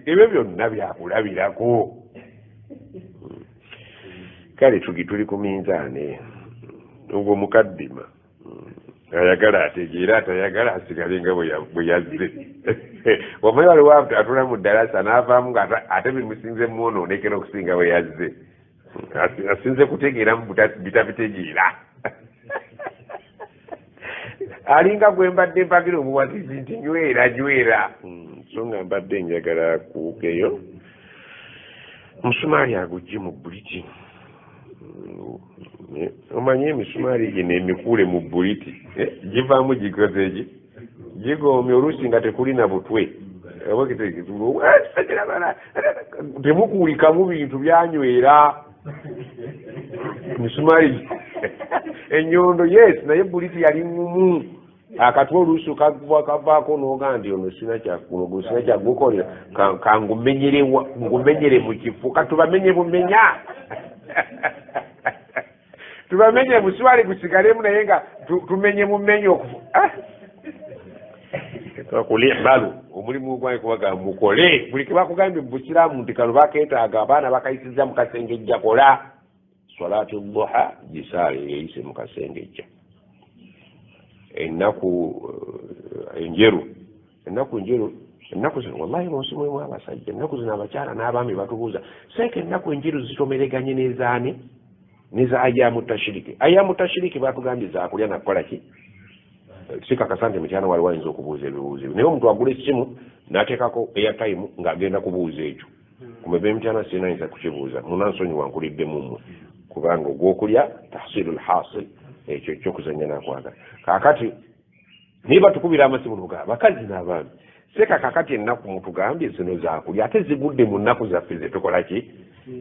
Speaker 2: ebyo byonna byakulabirako kale tuli ku minzaane ogwo mukaddima ayagala ategeera atayagala asigale nga bwe yazze wamanyi waliwo atula mu ddalasa n'avaamu nga ate bimusinze mwonoonekera okusinga bwe yazze asinze kutegeeramu bitabitegeera alinga gwe mbadde mpagira obuwazizi nti nywera so nga mbadde njagala kuukeyo musumaali agugye mu buliti omanyi emisumaali gye n'emikuule mu buliti givaamu gikoze eki gigoomye oluusi nga tekuli na butwe temukuulikamu bintu byanywera misumaali ennyondo yes naye buliti yali ngumu akatwe oluusi kavaako n'ogaa nti ono sina kyagukolera kangumenyere mu kifu katubamenye bumenya tubamenye buswali gusigalemu naye nga tumenye mumenye okufu kakuli balu omulimu gwange kubaga mukole buli kibakugambye mu busiraamu nti kano bakeetaaga abaana bakayisiza mu kasengejja kola salatu duha gisaale eyise mu kasengejja ennaku zino wallahi munsi mulimu abasajja ennaku zino abakyala n'abaami batubuuza seeka ennaku enjeru zitomereganye n'ezaani neza ayamu tashiriki batugambye za kulya nakukola ki sikakasa nti mukyala wali wayinza okubuuza ebibuuzo naye omuntu agula essimu n'ateekako airtime ng'agenda kubuuza ekyo kumebe emityana sinayinza kukibuuza munansonyi wankulidde mumwe kubanga ogwokulya tahsilu lhasil ekyo ekyokuzanya nakwagala kaakati niba tukubira amasimu nuga bakazi n'abaami seka kakati ennaku mutugambye zino zakulya ate zigudde mu nnaku zaffe zetukola ki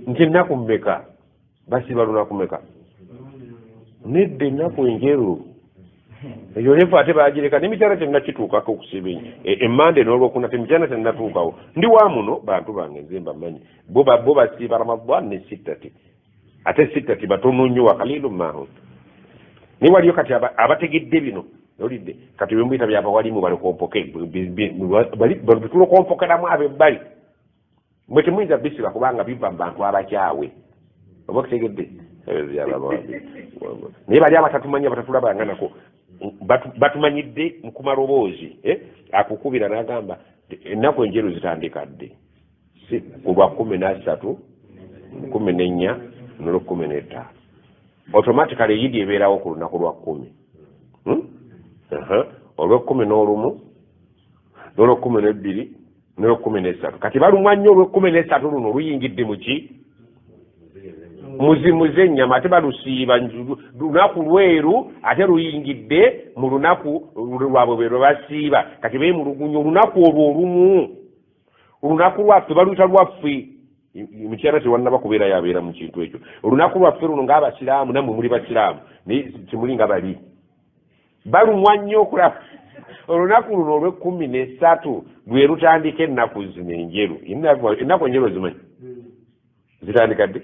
Speaker 2: nti ennaku mmeka basiba lunaku mmeka nedda ennaku enjeru eyo levu ate bagireka n'emityana tennakituukako okusiba emmande n'olwokuna temityana tennatuukawo ndi wa muno bantu bange nze mbamanyi bo basiiba ramadan ne sittati ate sittati batono nnyo wakalilu maahu naye waliyo kati abategedde bino olidde kati bemuyita byabawalimu balokompoke tulokompokeramu abebbali mwe temuyinza bisiba kubanga biva mu bantu abakyawe oba okutegedde naye bali abatatumanyi abatatulabanganako batumanyidde mukumaloboozi akukubira n'agamba ennaku enjeru zitandika dde ku lwa 13 14 n'olw15 automatically yidi ebeerawo ku lunaku lwa 10 olw'11 n'olw'12 n'olw'13 kati balumwa nnyo olw'13 luno luyingidde muki muzimuze ennyama ate balusiiba lunaku lweru ate luyingidde mu lunaku lwabwe bwe basiiba kati beemulugunya olunaku olwo olumu olunaku lwaffe baluyita lwaffe mukyala tewannaba kubeera yabeera mu kintu ekyo olunaku lwaffe luno ng'abasiraamu nammwe muli basiraamu naye temuli nga bali balumwa nnyo okulaba olunaku luno olw'13 lwe lutandika ennaku zino enjeru ennaku enjeru ozimanyi zitandika dde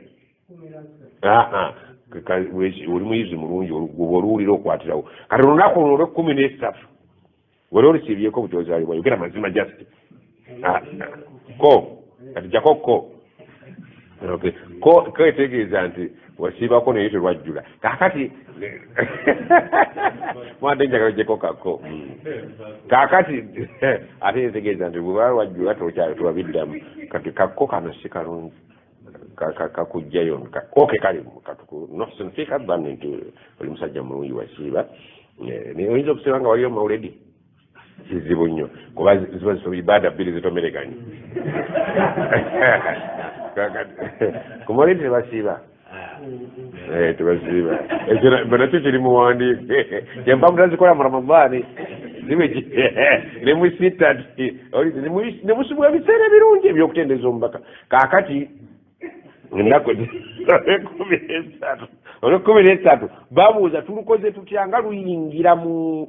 Speaker 2: oli muyizi mulungi oluwulira okwatirawo kati olunaku luno olw'13 wali olisiibyeko butyozaalibwa yogera mazima just ko kati jako ko etegeeza nti wasiibako naye telwajjula kakati mwande njagala jeko kako kakati ate etegeeza nti bwe wajjula tewabiddamu kati kakko kano si kalungi kakujjayo oke kali nohsin fika dhanni nti oli musajja mulungi wasiiba naye oyinza okusiiba nga waliyo mauledi kizibu nnyo kuba ziba zisoba ibada bbiri zitomereganye kumauledi tebasiiba tebasiiba ekyo nakyo kiri muwandiike kyempa mutazikola mu ramadaani nemusitati nemusibwa ebiseera ebirungi ebyokutendeeza omubaka kaakati ennaku olw'13 babuuza tulukoze tutya nga luyingira mu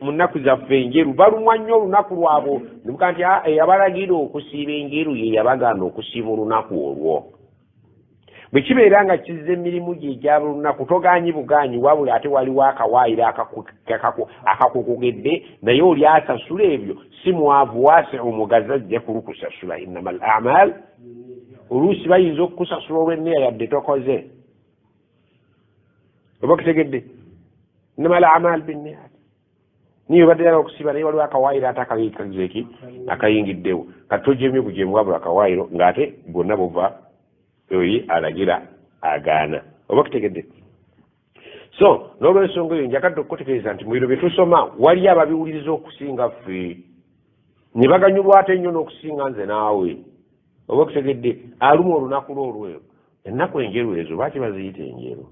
Speaker 2: nnaku zaffe enjeru balumwa nnyo olunaku lwabo nebuka nti eyabalagira okusiiba enjeru ye yabaganda okusiiba olunaku olwo bwe kibeera nga kizza emirimu gye egyaba olunaku toganyi buganyi wabula ate waliwo akawaayiro akakukugedde naye oli asasula ebyo si mwavu wase omugazi ajja kulukusasula innama al amal oluusi bayinza okukusasula olw'enneya yadde tokoze oba kitegedde innama al amal binniyat niyo baddala okusiba naye waliwo akawaayiro ate akayikazeeki akayingiddewo kati tojemye bujemu wabula akawaayiro ng'ate bwonna buva oyi alagira agaana oba kitegedde so n'olwensonga eyo njakadde okukutegeeza nti mu biro bye tusoma wali ababiwuliriza okusinga ffe ne baganyulwa ate nnyo n'okusinga nze naawe oba kitegedde aluma olunaku lwolweru ennaku enjeru ezo baaki baziyita enjeru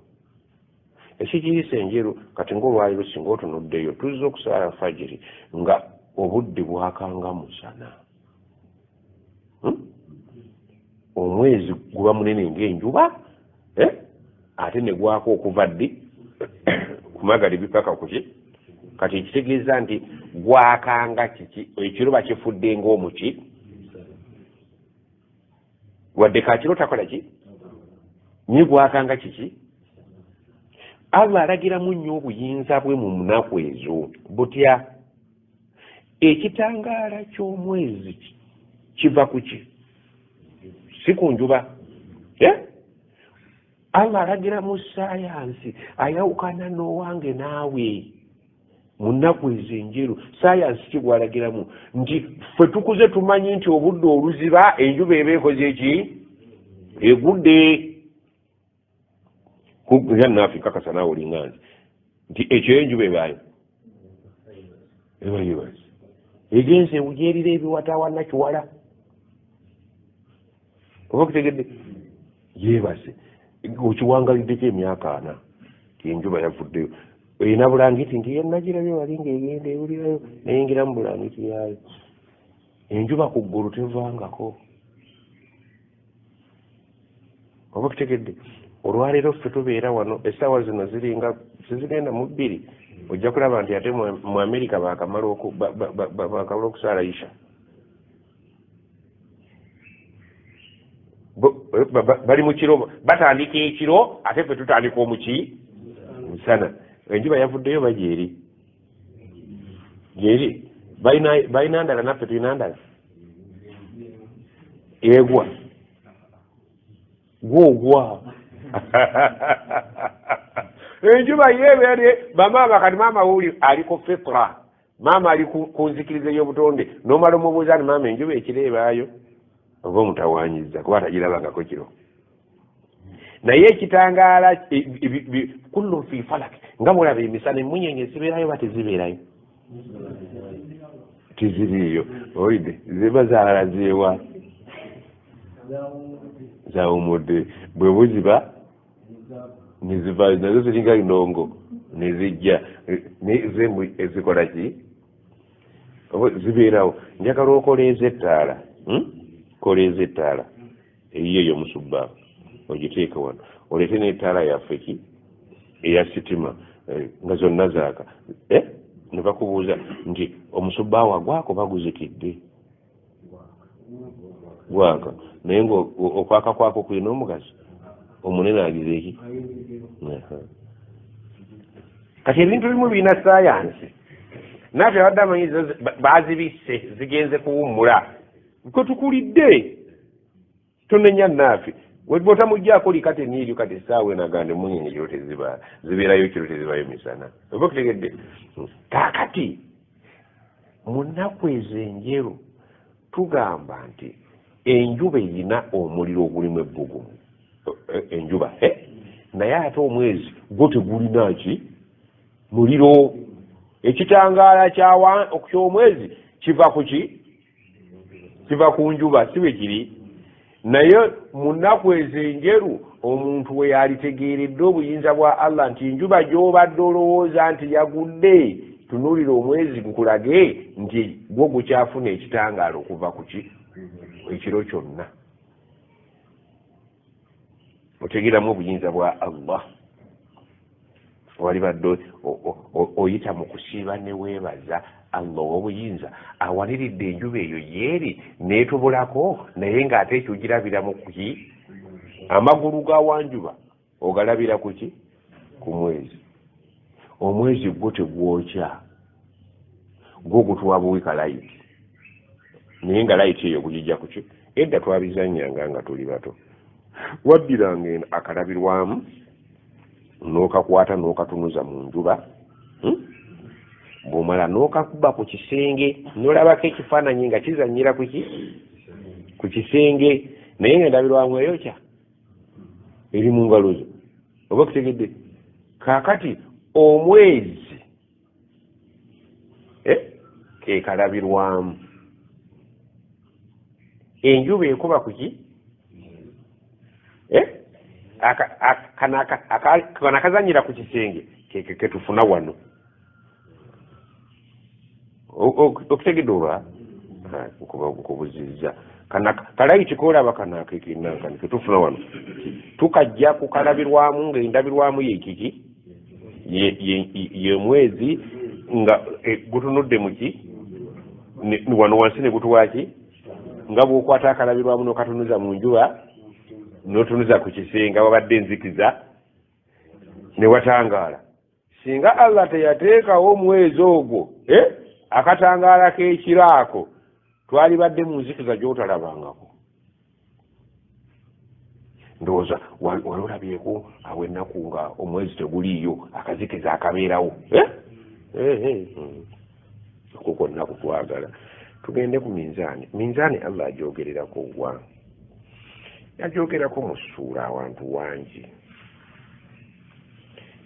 Speaker 2: ekikiyisa enjeru kati ng'olwaliro singa otunuddeyo tuzza okusaala fajiri nga obudde bwakanga musana omwezi guba munene ng'enjuba ate ne gwako okuva ddi kumagalibi paka kuki kati ekitegeeza nti gwakanga kiki ekiro bakifudde ng'omuki wadde kakiro takola ki nye gwakanga kiki Allah alagiramu nnyo obuyinza bwe mu munaku ezo butya ekitangaala ky'omwezi kiva kuki si ku njuba Allah alagira mu sayansi ayawukana n'owange naawe mu nnaku ez'enjeru sayansi kigwalagiramu nti ffe tukuze tumanyi nti obudde oluziba enjuba eba ekoze eki egudde yannaafrika kasa naawe olinga nti ekyo enjuba ebaayo ebayebazi egenze ujerira ebiwatawana kiwala oba kutegedde yebaze okiwangaliddeko emyaka 4 enjuba yavuddeyo erina bulangiti nti yenagirabye wali ng'egenda ewulirayo neyingira mu bulangiti yaayo enjuba ku ggulu tevangako oba kutegedde olwaleero ffe tubeera wano essaawa zino ziringa zizigenda mu 2 ojja kulaba nti ate mu Amerika bakamala okusalayisha bali mu kiro batandika ekiro ate ffe tutandika omuki musana enjuba yavuddeyo bajeeri jeeri balina ndala naffe tulina ndala egwa gwogwa enjuba yebeere bamaama kati maama wuli aliko fitra maama ali ku nzikiriza y'obutonde n'omala omubuuza ni maama enjuba ekireebaayo oba omutawaanyiza kuba atagirabangako kiro naye ekitangaala kullu fi falak nga mulaba emisana emunyenye zibeerayo ba tezibeerayo tiziriiyo oyide ziba zaalazeewa zawumudde bwe buziba neziva nazo ziringa ndongo nezijja zembu ezikola ki zibeerawo njagala okoleeza ettaala koleeza ettaala eyiyo musubba ogiteeka wano oleete n'ettaala yaffe ki eya sitima nga zonna zaaka ne bakubuuza nti omusubbaawa gwako baguzikidde gwaka naye nga okwaka kwako kulina omugaso omunene agize eki kati ebintu bimu birina sayansi naffe abadde amanyiza bazibisse zigenze kuwummula kwe tukulidde tonenya naffe bwotamuggyako likate niiryo kati essaawa enagande munyenye kiro teziba zibeerayo kiro tezibayo misana oba kutegedde kaakati mu nnaku ez'enjeru tugamba nti enjuba erina omuliro ogulimu ebbugumu enjuba naye ate omwezi gwo tegulina ki muliro ekitangaala ky'omwezi kiva ku ki kiva ku njuba si bwe kiri naye mu nnaku ez'enjeru omuntu we yalitegeeredde obuyinza bwa Allah nti enjuba gy'obadde olowooza nti yagudde tunuulira omwezi gukulage nti gwo gukyafuna ekitangaala okuva ku ki ekiro kyonna otegeramu obuyinza bwa Allah wali badde oyita mu kusiiba ne weebaza Allah obuyinza awaniridde enjuba eyo yeeri neetobulako naye ng'ate ekyo girabira mu kuki amagulu ga wanjuba ogalabira ku ki ku mwezi omwezi gwo tegwokya gwo gutuwabuwika layiti naye nga layiti eyo gugijja ku ki edda twabizannyanga nga tuli bato waddiranga akalabirwamu n'okakwata n'okatunuza mu njuba bw'omala n'okakuba ku kisenge n'olabako ekifaananyi nga kizannyira ku kisenge naye nga endabirwamu eyokya eri mu ngalo zo oba kutegedde kaakati omwezi ke kalabirwamu enjuba ekuba ku ki kana kazanyira ku kisenge ketufuna wano okutegedde olwa nkubuzizza kalayiti koolaba kanakekinankani ketufuna wano tukajja kukalabirwamu ngaendabirwamu yekiki ye mwezi nga gutunudde muki wano wansi ne gutuwaki nga bw'okwata akalabirwamu n'okatunuza mu njuba n'otunuza ku kisenge wabadde enzikiza ne watangaala singa Allah teyateekawo omwezi ogwo akatangaala k'ekiro ako twalibadde mu nzikiza gy'otalabangako ndowooza wali olabyeko awo ennaku nga omwezi teguliiyo akazikiza akabeerawo ako konna kutwagala tugende ku minzaani Allah agyogererako wa yagyogerako mu ssuura awantu wangi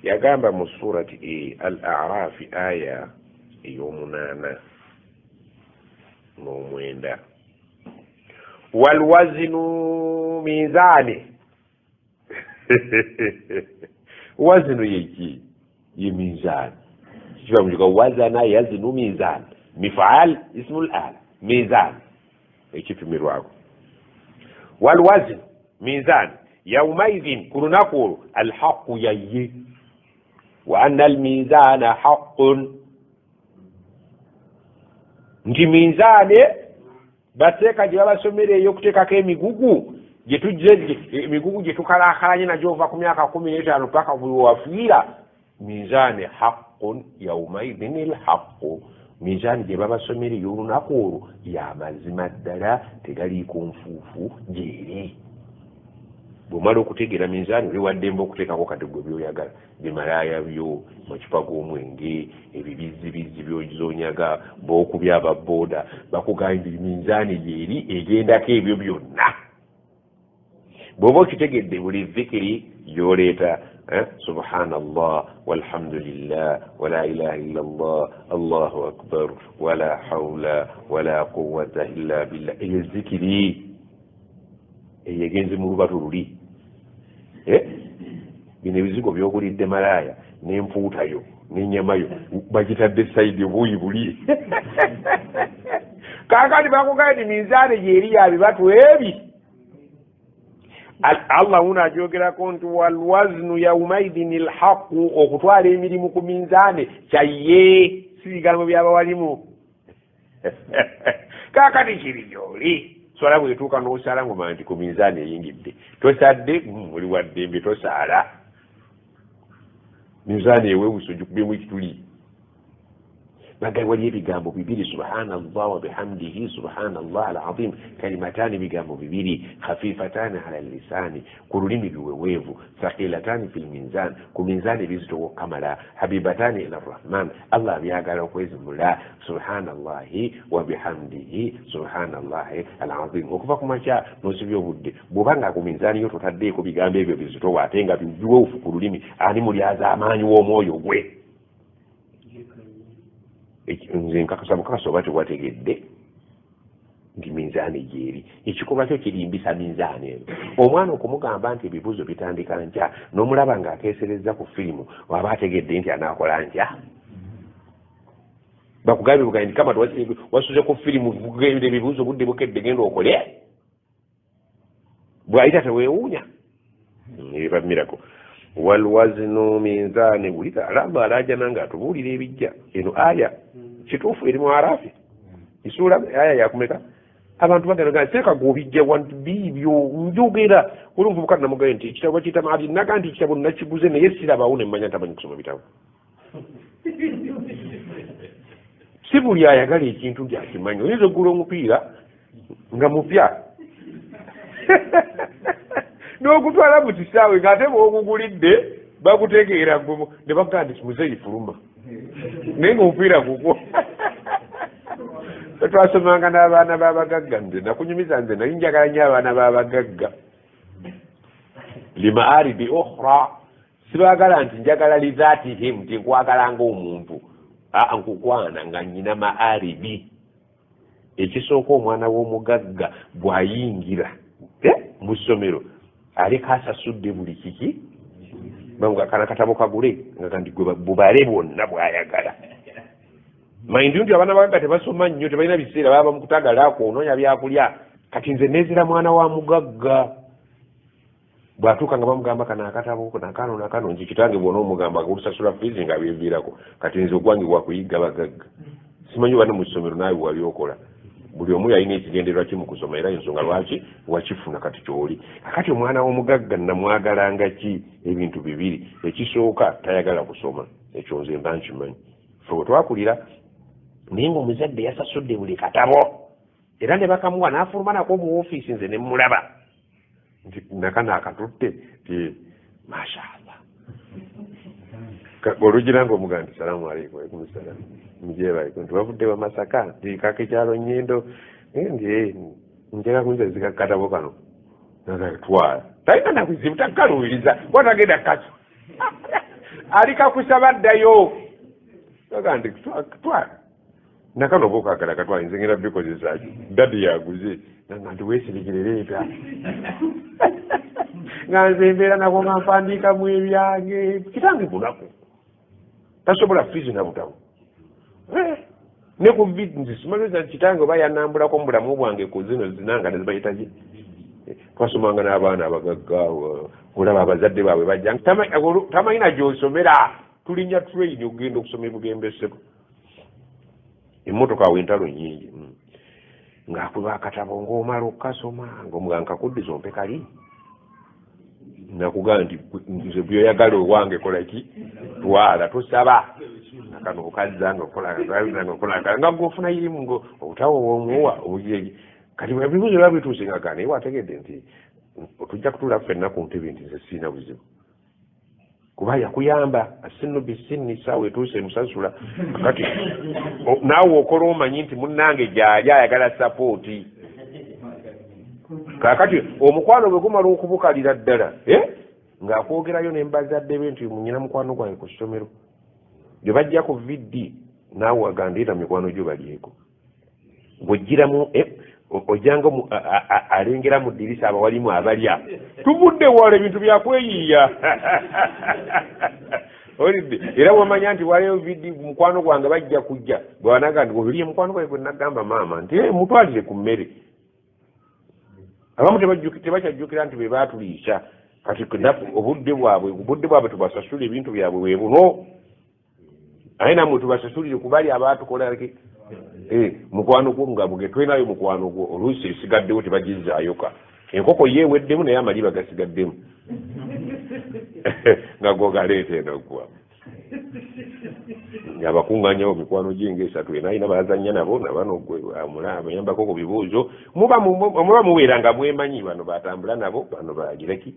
Speaker 2: yagamba mu surati al-A'raf aya ey'omunaana n'omwenda. Walwazinu mizaani. Wazinu yeki ye mizani. Kiba mjuka wazana yazinu mizani. Mifaal ismul al mizani ekipimirwako. Walwazinu mizani yaumaidhin kulunakulu alhaqu yayye wa anna almizana haqqun. Nti mizane bateeka gye babasomereyo okuteekako emigugu emigugu gye tukalaakalanye nagyo ova ku myaka 15 paka buli wafiira. Mizani haqqun yaumaidhin alhaqu. Mizani gye babasomereyo olunaku olwo y'amazima ddala tegaliiko nfuufu gyeri. Bw'omala okutegeera mizani oli waddembe okuteekako kategwe by'oyagala bimalaaya byo macupa g'omwenge ebibizibizi by'ozonyaga b'okubya ababooda bakugambira mizani gyeri egendako ebyo byonna. Bw'oba okitegedde buli zikiri gy'oleeta subhanallah walhamdulillah wala ilaha illallah allahu akbar wala hawla wala quwwata illa billah eyo zikiri eyegenze mu lubatu luli. Bino ebizigo by'ogulidde malaaya n'empuutayo n'ennyamayo bagitadde sayidi buuyi buli. Kaakati bakugamba nti minzaani gyeri yabibatu ebi. Allah uno ajogerako nti walwaznu yaumaidhin alhaqu, okutwala emirimu ku minzaani kyaye si bigambo by'abawalimu. Kaakati kiri gy'oli swala bwetuuka n'osala ngoma nti ku minzaani eyingidde tosadde oli waddembe tosaala. Minzaani ewewusa ogikubyemu ekituli. Bagai wali ebigambo bibiri subhanallah wa bihamdihi subhanallah alazim kalimatani bigambo bibiri khafifatani ala lisani ku lulimi biweweevu thaqilatani fil mizan ku minzaani bizito wokkamala habibatani ila rahman Allah byagala okwezimula subhanallahi wa bihamdihi subhanallahi alazim. Okuva ku makya n'osibya obudde bw'obanga ku minzaani yo totaddeeko bigambo ebyo bizito waate nga biweweefu ku lulimi ani mulyaza amaanyi w'omwoyo gwe. Nze nkakasa bukakasa oba tewategedde nti minzaani gyeri ekikolwa kyo kirimbisa minzaani eno. Omwana okumugamba nti ebibuuzo bitandika nkya n'omulaba ng'akeeserezza ku firimu waba ategedde nti anaakola nkya. Bakugambe bugambe nti kama wasuze ku firimu genda ebibuuzo budde bukedde genda okole bw'ayita teweewuunya eba miracle. Walwazinu minzaani bulira alamba alaajana ng'atubuulira ebijja. Eno aya kituufu eri mu Arafi isuula aya yakumeka abantu bagana seeka gobijja wantu bibyo njogera oli muvubuka namugaye nti ekitabo bakiyita maadi naga nti ekitabo nakiguze naye sirabawo ne mmanya ntamanyi kusoma bitabo. Si buli ayagala ekintu nti oyinza okugula omupiira nga mupya n'ogutwala mu kisaawe ng'ate bw'ogugulidde bakutegeera gwe ne bakugaa nti muzeeyi fuluma naye ng'omupiira gugwo. Twasomanga n'abaana b'abagagga nze nakunyumiza nze nali njagala nnyo abaana b'abagagga limaaribi okhra sibaagala nti njagala lizaatihim nti nkwagala ng'omuntu nkukwana nga nnyina maaribi. Ekisooka omwana w'omugagga bw'ayingira mu ssomero aleka asasudde buli kiki bamuga kana katabo kagule nga kandi gwe bubale bwonna bw'ayagala. Mayindi nti abaana bagagga tebasoma nnyo tebalina biseera baba mu kutagala kwonoonya byakulya. Kati nze neezira mwana wa mugagga bw'atuuka nga bamugamba kana akatabo nakano nakano nzi kitange bwona omugamba akulusasula fiizi nga byeviirako. Kati nze ogwange gwakuyigga bagagga simanyi bano mu ssomero naawe wali okola. Buli omu yalina ekigendererwa ki mu kusoma era ensonga lwaki wakifuna kati kyoli. Akati omwana w'omugagga namwagalanga ki ebintu bibiri. Ekisooka tayagala kusoma ekyo nze mba nkimanyi. Ffe bwe twakulira naye ng'omuzadde yasasudde buli katabo era ne bakamuwa n'afuluma nako mu woofiisi nze ne mmulaba nti nakano akatutte ti mashaallah. Olugira ng'omugamba nti salaamu alaikum waalaikum salaam mujeebaliko nti wavudde wa Masaka nti kakekyalo Nnyendo ndi njagala kunyiza zikakatabo kano nagatwala talina nakuzibu takkaluubiriza watagenda kaso ali kakusaba ddayo agandi twala nakano bokagala katwala nze ngenda bikozesa dadi yaguze nga ndi weesirikireleeta nga nze mbeera nako nga mpandiikamu ebyange kitange bunaku tasobola fiizi na butabu ne ku nze simaliriza kitange oba yanambulako mu bulamu bwange ku zino zinanga nezibayitaki twasomanga n'abaana abagagga olaba abazadde baabwe bajja tamanyina gy'osomera tulinnya train okugenda okusoma ebugembeseko emmotoka w'entalo nnyingi ng'akuba akatabo ng'omala okukasoma ng'omuganga nkakuddiza ompe kali nakugamba nti nze byoyagala owange kola ki twala tosaba akano okazza ngaokola nga gofuna irimu ngo obutawo bwomuwa obujegi kati ebibuzo biba bituuse nga gana ewa ategedde nti tujja kutula ffenna ku ntebe nti nze siina buzibu kuba yakuyamba asinu bisinni saawa etuuse musasula kati naawe okola omanyi nti munnange gyali ayagala sapooti kakati omukwano bwe gumala okubukalira ddala ng'akwogerayo n'embazadde be nti munyina mukwano gwange ku ssomero gye bajja ku viddi naawe wagandeera mikwano gyo balyeko bw'ojjiramu ojjanga alengera mu ddirisa abawalimu abalya tuvudde wala ebintu byakweyiiya olidde era bwamanya nti waliyo viddi mukwano gwange bajja kujja bwe wanaga nti olye mukwano gwange gwe nagamba maama nti mutwalire ku mmere abamu tebakyajjukira nti be baatuliisa kati obudde bwabwe tubasasula ebintu byabwe bwe buno aye namwe tubasasulire kubali abaatukolalake mukwano gwo nga bwe twenayo mukwano gwo oluusi esigaddewo tebagizaayoka enkoko yeeweddemu naye amaliba gasigaddemu nga go galeeta enagwa abakuŋŋanyawo mikwano gy'engaesatu enayina bazannya nabo nabano abayambako ku bibuuzo muba mubeera nga mwemanyi bano batambula nabo bano bagireki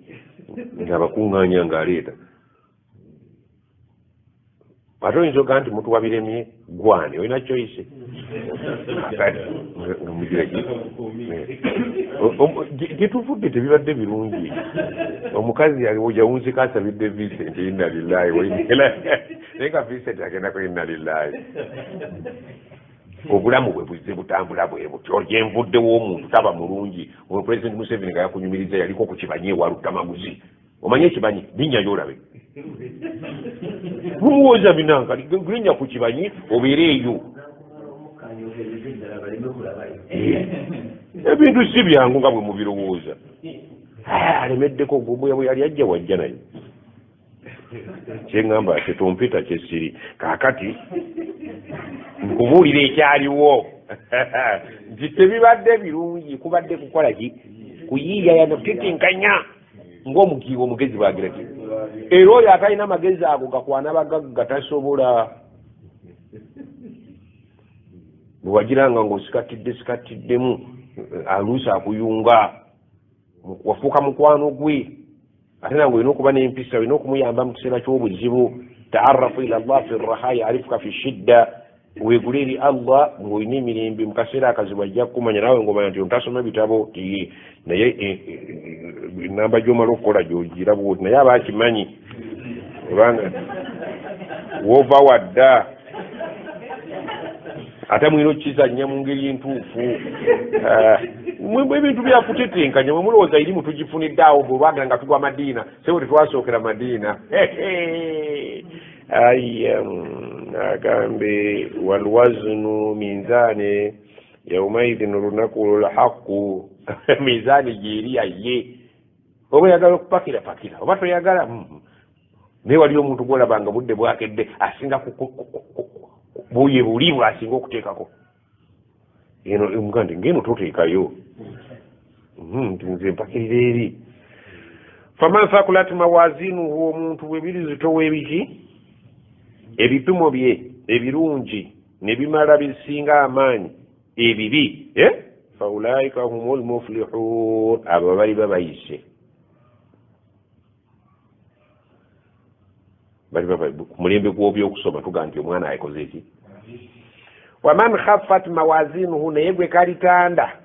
Speaker 2: ngaabakuŋŋanya ng'aleeta ate oyinza ogaa nti mutuwabiremye gwane olina choice gyetuvudde tebibadde birungi omukazi yawunzika asabidde Vincent inna lillahi naye nga Vincent agendako inna lillahi obulamu bwe buzze butambula bwe butyo gyenvuddewo omuntu taba mulungi President Museveni nga yakunyumiriza yaliko ku kibanyi ewalutamaguzi omanye ekibanyi linnya yolabe mumuwoza binanga linnya ku kibanyi obeereeyo ebintu si byangu nga bwe mubirowooza alemeddeko bwe yali ajja wajja naye kyeŋŋamba tetumpita kyesiri kaakati nkubuulira ekyaliwo nti tebibadde birungi kubadde kukola ki kuyiiyayana kutinkanya ng'omukiibo omugezi bagira ki era oyo atalina amagezi ago gakwana bagagga tasobola bwe wagiranga ng'osikatiddemu aluusi akuyunga wafuuka mukwano gwe ate nange olina okuba n'empisa olina okumuyamba mu kiseera ky'obuzibu taarafu ila Allah fi rraha yarifuka fi shidda weegule eri Allah ng'olina emirembe mu kaseera akazibu ajja kukumanya naawe ng'omanya nti ontasoma bitabo naye enamba gy'omala okukola gy'ogira bwoti naye aba akimanyi obanga woova wadda ate mwina okukizannya mu ngeri entuufu ebintu byakutetenkanya mwe mulowooza irimu tugifunidde awo bwebaga nga tugwa Madiina sebo tetwasookera Madiina agambe walwaznu minzaane yaumaidhin olunaku lulhaqu mizaani gyeriya ye oba oyagala okupakira oba toyagala naye waliyo omuntu gwolabanga budde bwakedde asinga buye bulibwa asinga okuteekako eno mugandi ngeno toteekayo nti nze mpakirira eri faman thakulat mawazinuhu omuntu bwebiri zitowa ebiki ebipimo bye ebirungi ne bimala bisinga amaanyi ebibi faulaika humul muflihun abo bali babayise ku mulembe gw'ebyokusoma tuga nti omwana akoze eki waman khaffat mawazinuhu naye gwe kalitanda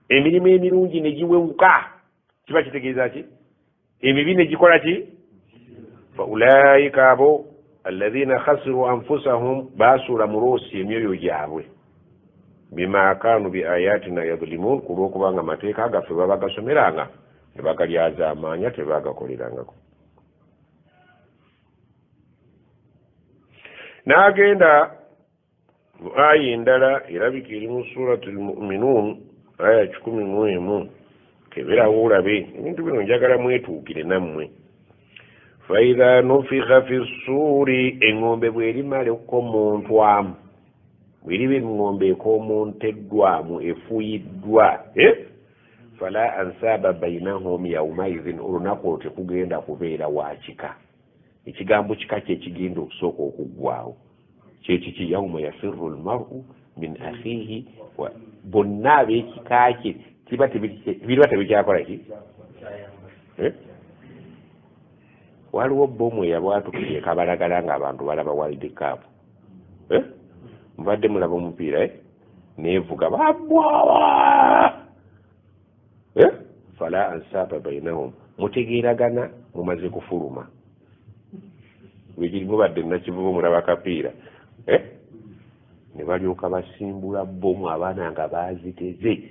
Speaker 2: emirimu emirungi ne giwewuka kiba kitegeeza ki emibi ne gikola ki faulaika abo alladhina khasiru anfusahum basula murosi emyoyo gyabwe bima kanu bi ayatina yadhlimun kulwokubanga mateeka agaffe baba gasomeranga ne bagalyaza amaanya tebagakolerangako. N'agenda mu aya endala erabika eri mu surati al-mu'minun aya 11 keberawo olabe ebintu bino njagala mwetuukire nammwe. faidha nufikha fi ssuri engombe bwerimala okukomontwamu bweriba engombe ekomonteddwamu efuyiddwa fala ansaba bainahum yaumaidhin olunaku olwo tekugenda kubeera wakika. Ekigambo kika kyekigenda okusooka okuggwawo kyekiki yauma yafirru lmaru min akhihi bonna ab'ekika kye biriba tebikyakolaki. Waliwo bomu eyabwatukire kabalagala ng'abantu balaba World Cup. Mubadde mulaba omupiira nevuga babwawa fala ansaba bainahum mutegeeragana mumaze kufuluma wegiri mubadde nakivuba mulaba kapiira ne balyoka basimbula bomu abaana nga baziteze.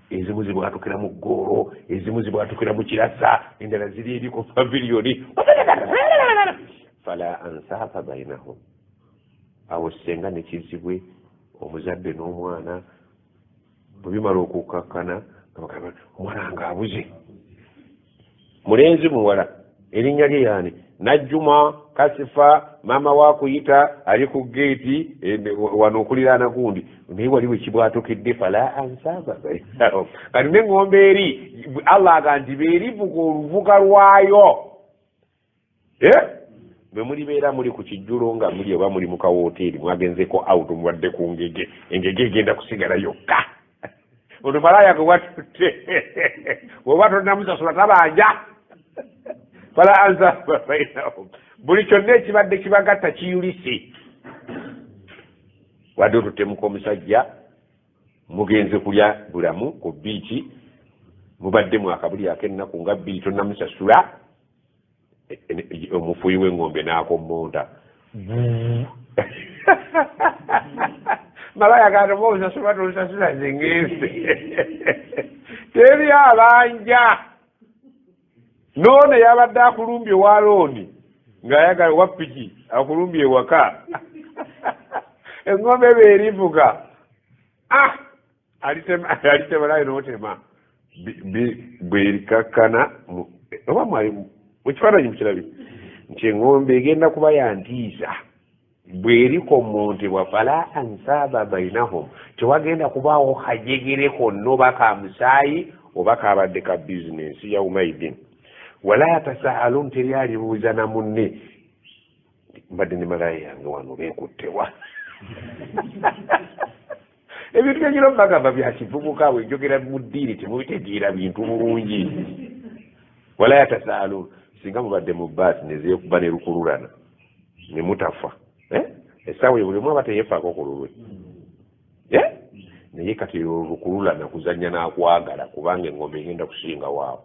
Speaker 2: Ezimu zibwatukira mu ggoolo, ezimu zibwatukira mu kirasa, endala ziri eri ku paviliyoni. Fala ansaba bainahum. Awo senga nekizibwe omuzadde n'omwana bwe bimala okukakkana omwana nga abuze. Mulenzi muwala erinnya lye yaani Najjuma Kasifa maama wakuyita ali ku geeti wano okuliraana gundi naye waliwo ekibwatukidde fala ansaba bainahum. Kati n'engombe eri Allah aganti beerivuga oluvuga lwayo bwe mulibeera muli ku kijjulo nga muli oba muli mu kawooteri mwagenzeko out mubadde ku ngege engege egenda kusigala yokka ono malaya gwe watutte bw'oba tonnamusasula tabanja. Fala ansaba bainahum. Buli kyonna ekibadde kibagatta kiyulise. Wadde otutemuka omusajja mugenze kulya bulamu ku biiki mubadde mwakabuli ak'ennaku nga bbiri tonnamusasula omufuyi w'engombe n'akommonta malaya gatoba osasula tosasula zengenze teri abanja. Noone yabadde akulumbye wa looni ng'ayagala wappiki akulumbye ewaka engombe beerivuga alitema naye n'otema bwerikakkana oba mwali mu kifaananyi mukirabi nti engombe egenda kuba yantiisa bwerikomontebwa fala ansaba bainahum. Tewagenda kubaawo kajegere konna oba ka musaayi oba kabadde ka bizinensi yaumaidin. Wala tasaalun teri alibuuza na munne mbadde ne malaya yange wano beekuttewa. Ebintu byagiro bagamba bya kivubuka bwe njogera mu ddiini temubitegeera bintu bulungi. Wala tasaalun singa mubadde mu bbaasi ne zeekuba ne lukululana ne mutafa essaawa buli omu aba teyeefaako ku lulwe naye kati lukululana kuzannya n'akwagala kubanga engombe egenda kusinga waawo.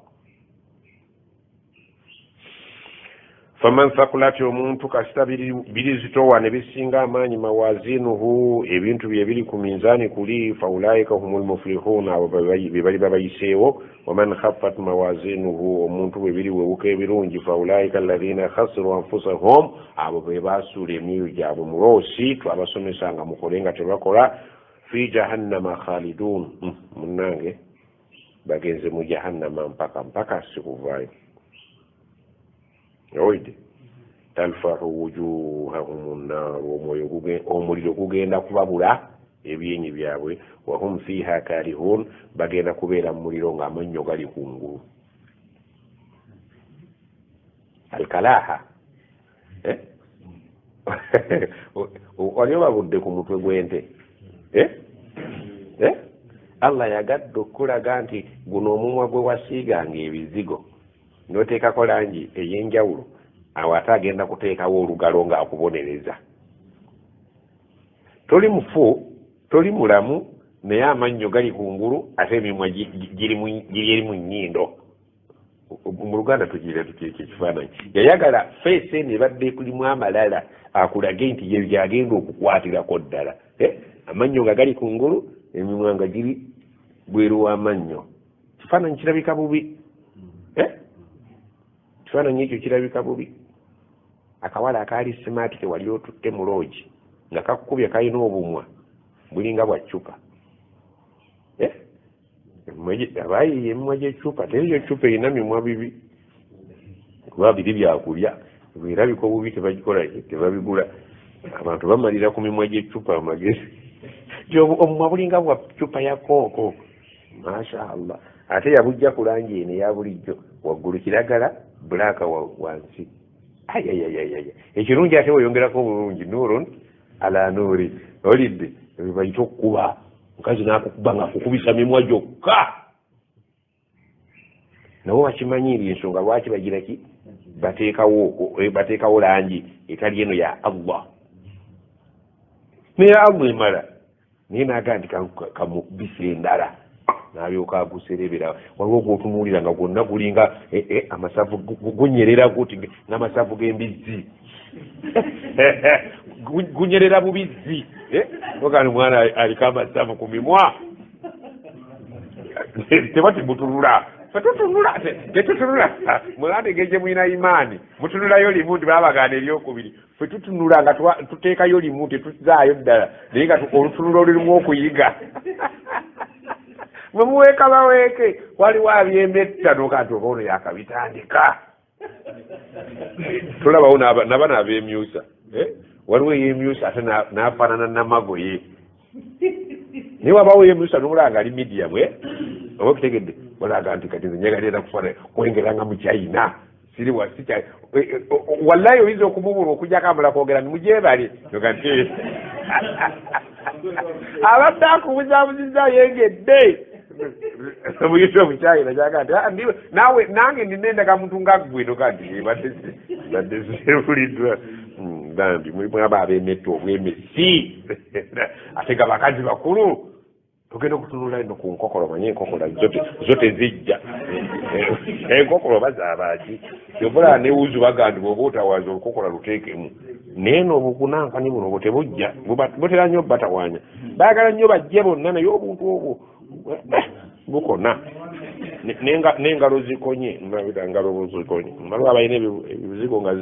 Speaker 2: Faman thaqulat omuntu kasita biri zitowa ne bisinga amaanyi mawazinuhu ebintu bye biri ku minzaani kuli faulaika humul muflihun abo be bali babayiseewo. Waman khaffat mawazinuhu omuntu bwe biri wewuka ebirungi faulaika alladhina khasiru anfusahum abo be basuula emyoyo gyabwe muloosi twabasomesanga mukole nga tebakola fi jahannama khalidun. Munnange bagenze mu jahannama mpaka sikuvaayo. Oide talfahu wujuhahum an-nar omuliro gugenda kubabula ebyenyi byabwe wahum fiha karihun bagenda kubeera mu muliro ng'amannyo gali kungulu. Alkalaha wali obabudde ku mutwe gw'ente Allah yagadde okulaga nti guno omumwa gwe wasiiganga ebizigo n'oteekako langi ey'enjawulo awo ate agenda kuteekawo olugalo ng'akubonereza. Toli mufu toli mulamu naye amannyo gali kungulu ate emimwa giri eri mu nnyindo mu Luganda tugira tukiike ekifaananyi yayagala feesi ne badde kulimu amalala akulage nti ye byagenda okukwatirako ddala amannyo nga gali kungulu emimwa nga giri bweru w'amannyo kifaananyi kirabika bubi kifaananyi ekyo kirabika bubi akawala akaali simaati tewali otutte mu loogi nga kakubye kalina obumwa bulinga bwa ccupa abayiye emimwa gy'eccupa teriyo ccupa erina mimwa bibi kuba biri byakulya birabika obubi tebagikola tebabigula abantu bamalira ku mimwa gy'eccupa amagezi omumwa bulinga bwa ccupa ya kooko mashaallah ate yabujja ku langi eno eya bulijjo waggulu kiragala bulaaka wansi ayayayaya ekirungi ate weyongerako obulungi nuurun ala nuuri olidde bayita okukuba mukazi nakukuba nga kukubisa mimwa gyokka nabo bakimanyiri ensonga lwaki bagiraki bateekawo langi etali eno ya Allah naye Allah emala naye naga nti kamubisa endala n'alyoka aguserebera waliwo gwotunuulira nga gwonna gulinga amasavu gunyerera guti n'amasavu g'embizzi gunyerera bubizzi ogani mwana aliko amasavu ku mimwa tebati mutunula tetutunula mulategeje mwina imaani mutunulayo limu nti babagana eryokubiri fe tutunula nga tuteekayo limu tetuzaayo ddala naye nga olutunula olulimu okuyiga mwemuweeka baweeke waliwo abyembettano kati oba ono yakabitandika tolabawo nabana abemyusa waliwo eyemyusa ate nafaanana namagoye naye wabawo eyemyusa nomulanga ali medium oba okutegedde olaga nti kati nze nyagalira kufaana kwengeranga mu China siri wasica wallahi oyinza okumubula okujjako amala kwogera nimujebale ogati abadde akubuzaabuziza yengedde muyise omukyayina kyaga nti nawe nange ninendaga muntu nga ggweno kati badde zibuliddwa bambi mulimu aba abemetta obwemesi ate nga bakazi bakulu tugenda okutunula eno ku nkokolo manye enkokola zo tezijja enkokolo bazaabaki kyovula newuzu bagandi bwoba otawaza olukokola luteekemu neeno obukunankani buno bwe tebujja butera nnyo batawaanya baagala nnyo bajje bonna naye obuntu obwo bukona n'engalo zikonye mabira ngalo zikonye maliwo abalina ebizigo nga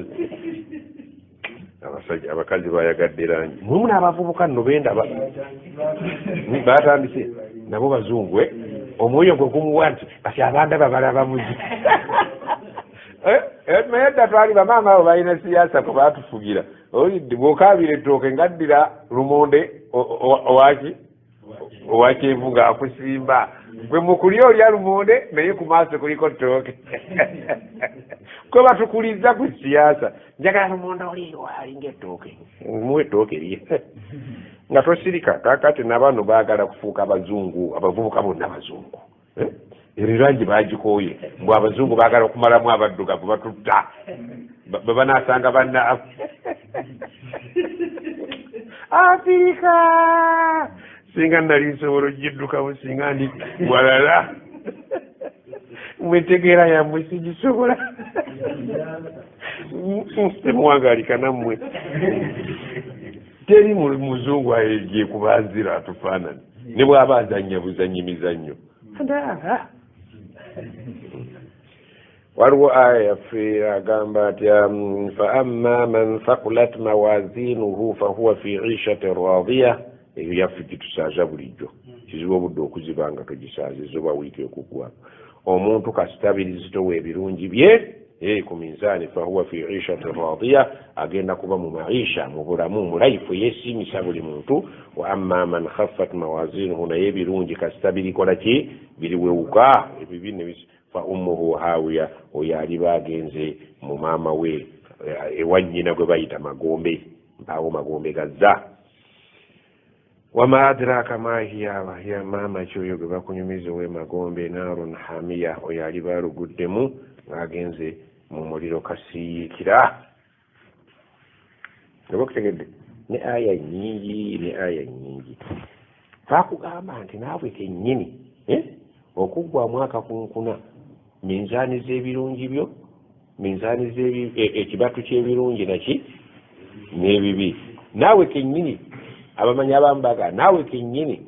Speaker 2: abasajja abakazi bayagadde langi mulimu n'abavubuka nno bendaba batandise nabo bazungu omwoyo gwe gumuwa nti kati abandaba balaba muzi naye dda twali bamaama abo balina siyaasa kwe batufugira olidde bw'okaabira ettooke ngaddira lumonde owakyevu ng'akusimba gwe mukulya olya lumonde naye ku maaso kuliko ttooke kwe batukuliza ku siyaasa njagala lumonde oliyo alinga ettooke muwe ettooke lye nga tosirika kakati nabano baagala kufuuka abazungu abavubuka bonna abazungu erirangi bagikooye mbw abazungu baagala okumalamu abaddugavu batutta bebanasanga bannaabwe Afirika singa nali nsobola ogiddukamu singa ndi walala mwetegeera yammwe sigisobola temuwangalika nammwe teri muzungu ayeje kubanzira atufaanani ne bw'aba azannya buzanyi mizannyo waliwo aya yaffe agamba ati fa amma man thaqulat mawazinuhu fahuwa fi ishatin radiya eyo yaffe gitusaaza bulijjo kizibu obudde okuziba nga togisaaziza oba wiiki ekugwa omuntu kasitabirizizowa ebirungi bye ku minzaani fahuwa fi ishatin radiya agenda kuba mu maisha mu bulamu mulayifu yeesiimisa buli muntu wa amma man khaffat mawazinuhu naye ebirungi kasitabirikola ki biriwewuka ebibi nebisi fa ummuhu hawiya oyo aliba agenze mu maama we ewa nnyina gwe bayita magombe mpaawo magombe gazza wama adraka ma hiya ya maama kyoyo gwe bakunyumiza owe magombe naarun hamiya oyo aliba aluguddemu ng'agenze mu muliro kasiyiikira oba okutegedde ne aya nyingi bakugamba nti naawe kennyini okuggwamu akakunkuna minzaani z'ebirungi byo minzaani ekibatu ky'ebirungi naki n'ebibi naawe kennyini abamanyi abamu baga naawe kennyini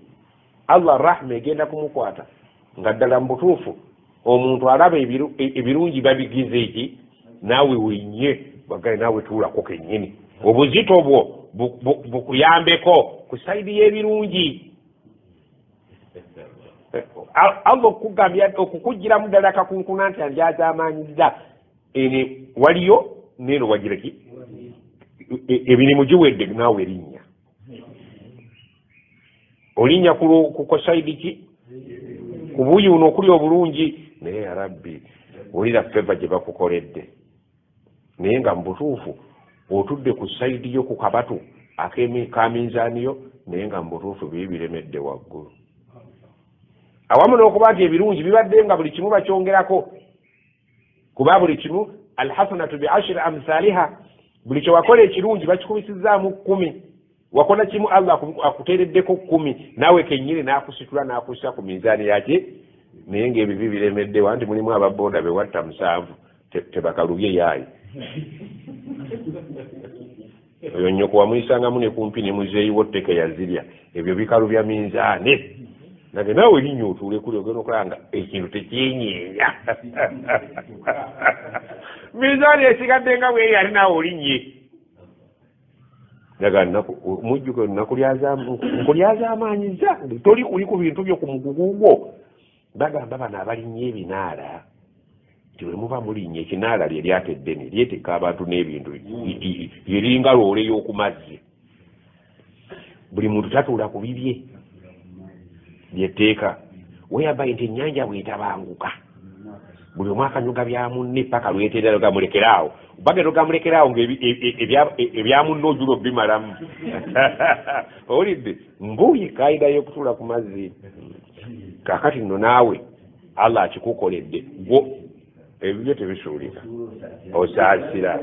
Speaker 2: Allah rahma egenda kumukwata nga ddala mu butuufu omuntu alaba ebirungi babigize eki naawe wenye bagale naawe tuulako kennyini obuzito bwo bukuyambeko ku sayidi y'ebirungi Allah okugambya okukugiramu ddala akakunkuna nti andyazaamanyiza ene waliyo neeno wagira ki emirimu giwedde naawe erinnya olinnya ku sayidi ki ku buuyi buno okuli obulungi naye ya rabbi olira feva gye bakukoledde naye nga mu butuufu otudde ku sayidi yo ku kabatu kaminzaaniyo naye nga mu butuufu biremedde waggulu awamu n'okuba nti ebirungi bibadde nga buli kimu bakyongerako kuba buli kimu alhasanatu bi ashri amthaliha buli kyewakola ekirungi bakikubisizaamu 10 wakola kimu Allah akuteereddeko 10 naawe kennyini n'akusitula n'akussa ku minzaani yaki naye ng'ebibi biremeddewo anti mulimu ababooda bewatta 7 tebakalubye yaayi oyo nnyoko wamuyisangamu ne kumpi ne muzeeyiwo tteke yazirya ebyo bikalubya minzaani nage naawe linnyo otuule kuli ogenda okulanga ekintu tekyenyeenya minzaani esigadde nga bweri ate naawe olinnye naga mujjuko nkulyazaamaanyiza toli kuli ku bintu byo ku mugugu gwo bagamba bano abalinnye ebinaala nti bwe muba mulinnye ekinaala lye lyate eddene lyeteka abantu n'ebintu yeringa loole y'oku mazzi buli muntu tatuula ku bibye byeteeka weyabaye nti ennyanja bwetabanguka buli omu akanyuga bya munne paka lweterera gamulekeraawo bagenda gamulekeraawo ng'ebya munne ojulo bimalamu owulidde mbuuyi kaayida y'okutuula ku mazzi kaakati nno naawe Allah akikukoledde gwo ebibyo tebisuulika osaasira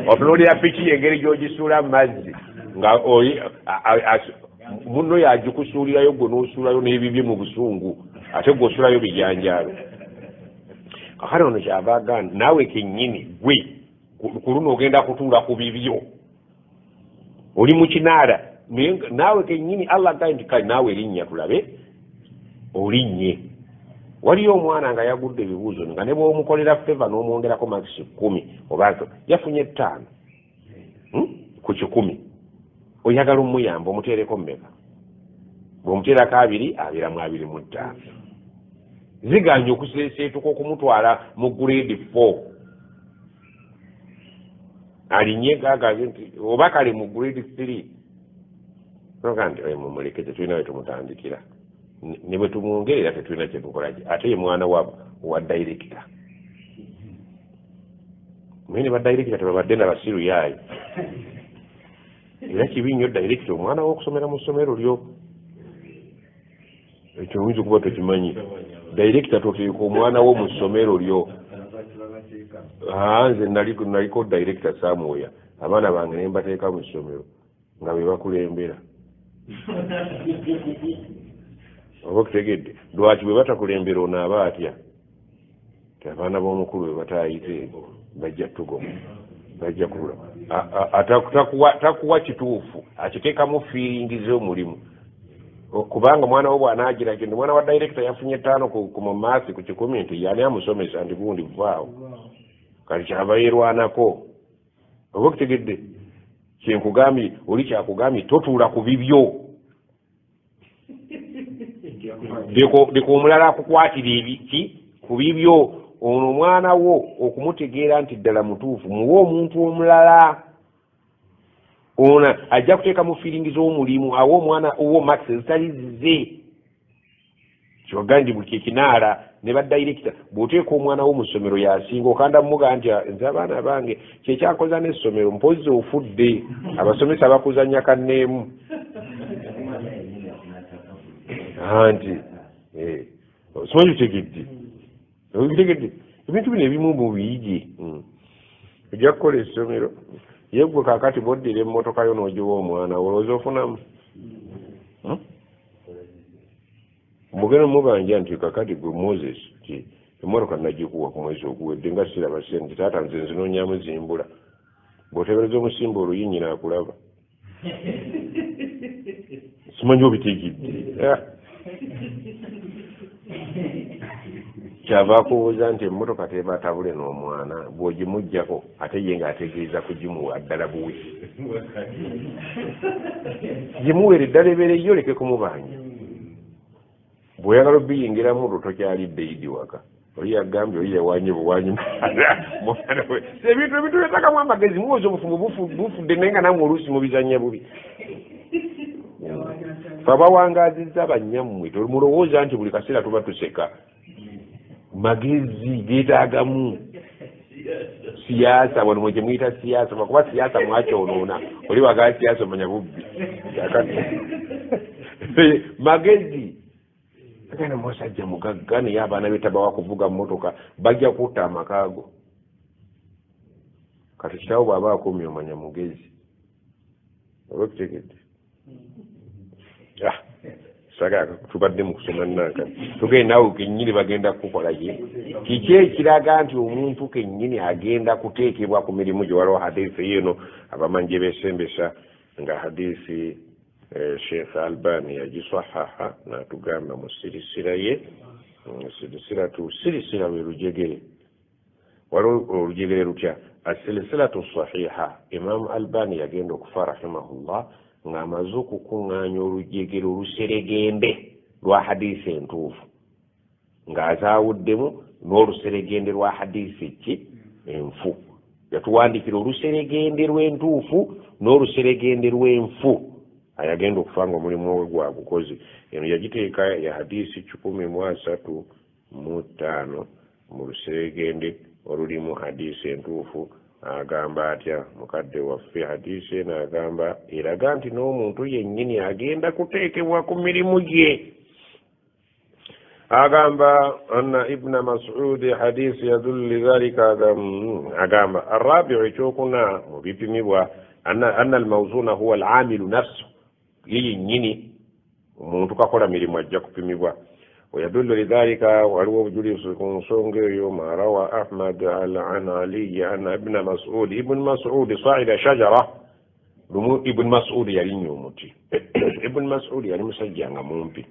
Speaker 2: otunuulira piki engeri gy'ogisuula mu mazzi nga munno yagikusuulirayo gwe n'osuulayo n'ebibye mu busungu ate gw'osuulayo bijanjaalo kakati ono kyava agamba naawe kennyini gwe ku luno ogenda kutuula ku bibyo oli mu kinaala naawe kennyini Allah agambye nti kale naawe erinnya tulabe olinnye waliyo omwana nga yagudde ebibuuzo nga ne bw'omukolera feva n'omwongerako makisi 10 oba yafunye 5 ku 10 oyagala omuyamba omuteereko mmeka bw'omuteerako 2 abiramu 25 ziganya okuseeseetuka okumutwala mu grade 4 alinnye gaagaze nti oba kale mu grade 3 noga nti mumulekeze tulina we tumutandikira ne bwe tumwongerera tetulina kyetukolaki ate ye mwana wa director mwene ba director tebabadde na basiru yaayi era kibi nnyo director omwana w'okusomera mu ssomero lyo ekyo oyinza okuba tokimanyi director toteeka omwana wo mu ssomero lyo nze naliko director Samuel abaana bange ne mbateeka mu ssomero nga be bakulembera oba okutegedde lwaki bwe batakulembera onaaba atya ti abaana b'omukulu bwe bataayite bajja tugoma bajja kula takuwa kituufu akiteekamu feeling z'omulimu kubanga mwana wo bw'anaagira nti mwana wa director yafunye 5 ku mumaasi ku 10 nti yani amusomesa nti gundi vaawo kati kyava yerwanako oba okutegedde kyenkugambye oli kyakugambye totuula ku bibyo deko omulala akukwatira ebiki ku bibyo ono omwana wo okumutegeera nti ddala mutuufu muwe omuntu omulala ono ajja kuteeka mu feeling z'omulimu awo omwana owo max ezitali zize kyogandi buli kyekinaala ne badirector bw'oteeka omwana wo mu ssomero yasinga okanda mumuga nti nze abaana bange kyekyankoza n'essomero mpozi ofudde abasomesa bakuzannya kanneemu anti simanyi bitegedde ebintu bino ebimu mubiyige ojja kukola essomero yegwe kaakati boddira emmotoka yo n'ogiwa omwana olowooza ofunamu mugenda mubanja nti kakati gwe Moses ti emmotoka nagikuwa ku mwezi oguwedde nga siraba sente taata nze nzinoonyaamu zimbula bw'otebereza omusimba oluyinyi naakulaba simanyi obitegidde kyava akubuuza nti emmotoka teba tabule n'omwana bw'ogimuggyako ate ye ng'ategeeza kugimuwa ddala buwe gimuwere eddala ebeereyo oleke kumubanja bw'oyagala obiyingiramu lwo tokyalidde idi waka oli yagambye oli yawanye buwanyi ebintu ebituleetakamu amagezi muwoza obufumu bufudde naye nga namwe oluusi mubizanya bubi fe abawangazizza bannyammwe mulowooza nti buli kaseera tuba tuseka magezi geetaagamu siyaasa wano mwe gyemuyita siyaasa lwakuba siyaasa mwakyonoona oli wagaa siyaasa omanya bubbi magezi agana musajja mugagga naye abaana betabawa kuvuga mmotoka bajja kutta amakaago kati kitaawo bw'aba akumye omanya mugezi oba okutegedde sagala tubadde mu kusoma nanka tugende naawe kennyini bagenda kukukolaye kiki ekiraga nti omuntu kennyini agenda kuteekebwa ku mirimu gye waliwo hadiisi eno abamanyi gye beesembesa nga hadiisi Sheikh Albani yagisahaha n'atugamba mu sirisira ye sirisira lwe lujegere waliwo olujegere lutya asirisiratu sahiha Imam Albani yagenda okufa rahimahullah ng'amaze okukuŋŋaanya olujegere oluseregende lwa hadiisi entuufu ng'azaawuddemu n'oluseregende lwa hadiisi ki enfu yatuwandikira oluseregende lw'entuufu n'oluseregende lw'enfu ayagenda okufa nga omulimu we gwa bukozi eno yagiteeka ya hadiisi 135 mu luseregende olulimu hadiisi entuufu agamba atya mukadde waffe hadiisi eno agamba eraga nti n'omuntu yennyini agenda kuteekebwa ku mirimu gye agamba anna ibna mas'ud hadiisi yadullu lidhalika agamba arabiu ekyokuna mu bipimibwa anna almawzuna huwa alamilu nafsu ye yennyini omuntu kakola mirimu ajja kupimibwa ويدل لذلك وهو جليس كونسونغ يوم روى أحمد عن علي أن ابن مسعود صعد شجرة ابن مسعود يلين يومتي ابن مسعود يعني مسجع مumpi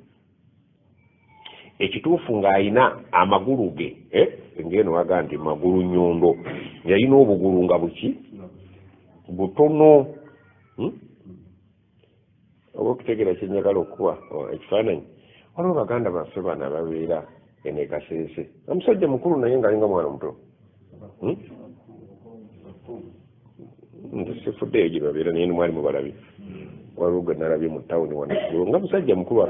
Speaker 2: ekituufu ng'ayina amagulu ge ngeno waga nti magulu nyondo yalina obugulu nga buki butono oba okutegera kyenjagala okuwa ekifaananyi waliwo baganda baffe bana babeera enekasese omusajja mukulu naye ng'alinga mwana muto nti sifuddeyo gye babeera naye mwali mubalabi waliwo gwe nalabye mu tawuni wanagulu nga musajja mukulu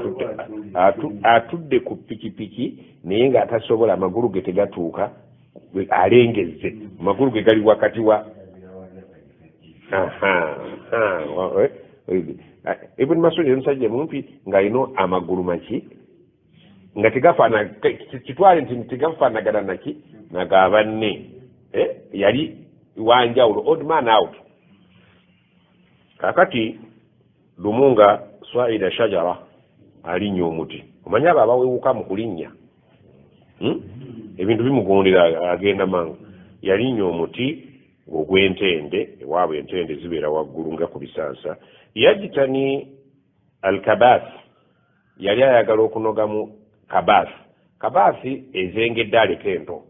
Speaker 2: atudde ku pikipiki naye ng'atasobola amagulu ge tegatuuka alengezze amagulu ge gali wakati wa Ibn Mas'ud omusajja mumpi ng'alina amagulu maki nga tegafaana kitwale nti tegafaanagana naki naga banne yali wanjawulo odd man out kakati lumunga swaida shajara alinnye omuti omanya abo abawewuka mu kulinnya ebintu bimugondera agenda mangu yalinnye omuti ogw'entende ewaabwe entende zibeera waggulu nga ku bisansa yajitani alkabas yali ayagala okunogamu kabasi ezengedde aleka ento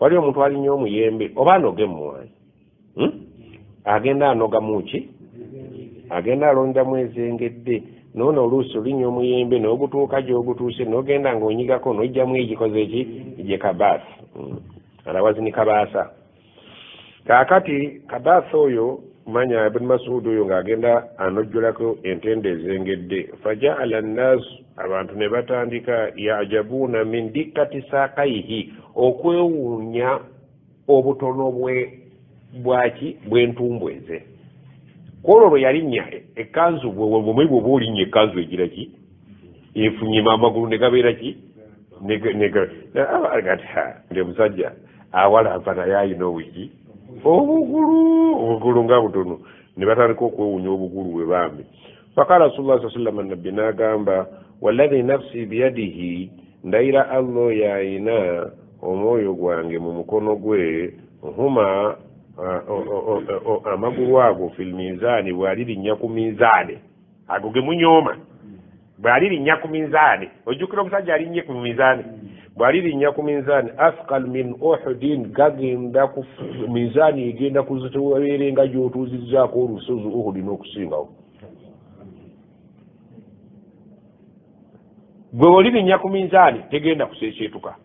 Speaker 2: wali omuntu alinnye omuyembe oba anoge mumwanyi agenda anogamu ki agenda alondamu ezengedde noono oluusi olinnye omuyembe n'ogutuuka gy'ogutuuse n'ogenda ng'onyigako n'ojjamu egikoze eki gye kabasi alawazi ni kabaasa kakati kabasa oyo manya Ibn Mas'ud oyo ng'agenda anojjolako entende ezengedde fajaala nnaas abantu ne batandika yajabuuna min dikkati saakaihi okwewuunya obutono bwaki bw'entumbwe ze kwolwo lwe yalinnya ekkanzu bwemwe bwoba olinnya ekkanzu egira ki efunyima amagulu ne gabeera ki ndi omusajja awalava naye ayina owiki obugulu nga butono ne batandika okwewuunya obugulu bwe bambi فقال رسول الله صلى الله عليه وسلم النبي ناغامبا والذي نفسي بيده ndaira Allah yaina omwoyo gwange mu mukono gwe huma amagulu ago fil mizani bwalirinnya ku mizani ago ge munyoma bwalirinnya ku mizani ojukira omusajja alinnye ku mizani bwalirinnya ku mizani asqal min uhudin gagenda ku mizani egenda kuzitowerenga gyotuzizzaako olusozi uhudi n'okusingawo gwe olirinnya ku mizani tegenda kuseeseetuka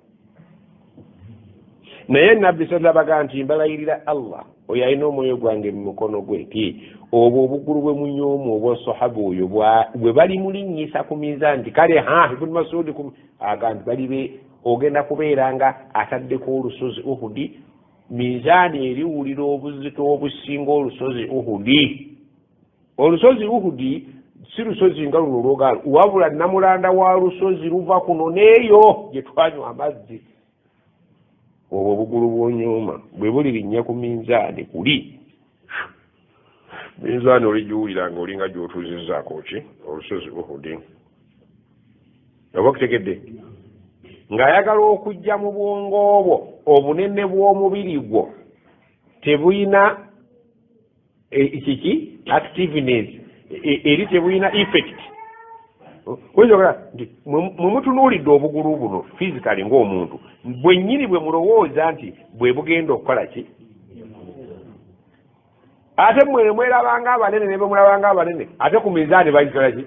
Speaker 2: naye nabbi sallabaga nti mbalayirira Allah oyo alina omwoyo gwange mu mukono gwe nti obwo obugulu bwe munyoomu obwasahaba oyo bwe balimulinnyisa ku mizani nti kale ibuni Masudi aga nti balibe ogenda kubeera nga ataddeko olusozi Uhudi mizani eriwulira obuzito obusinga olusozi Uhudi. Olusozi Uhudi si lusozi nga luno olwogaano wabula namulanda wa lusozi luva kuno neeyo gye twanywa amazzi. Obwo obugulu bw'onyuma bwe bulirinnya ku minzaani kuli minzaani oligiwulira nga olinga gy'otuuzizzaako ki olusozi Uhudi. Oba okutegedde ng'ayagala okujja mu bwongo obwo obunene bw'omubiri gwo tebuyina kiki activeness eri tebuyina effect. Kwenjoga nti mumutunuulidde obugulu buno physically ng'omuntu bwennyini bwe mulowooza nti bwe bugenda okukola ki ate mmwe mwerabanga abanene ne bwe mulabanga abanene ate ku mizaani bayikola ki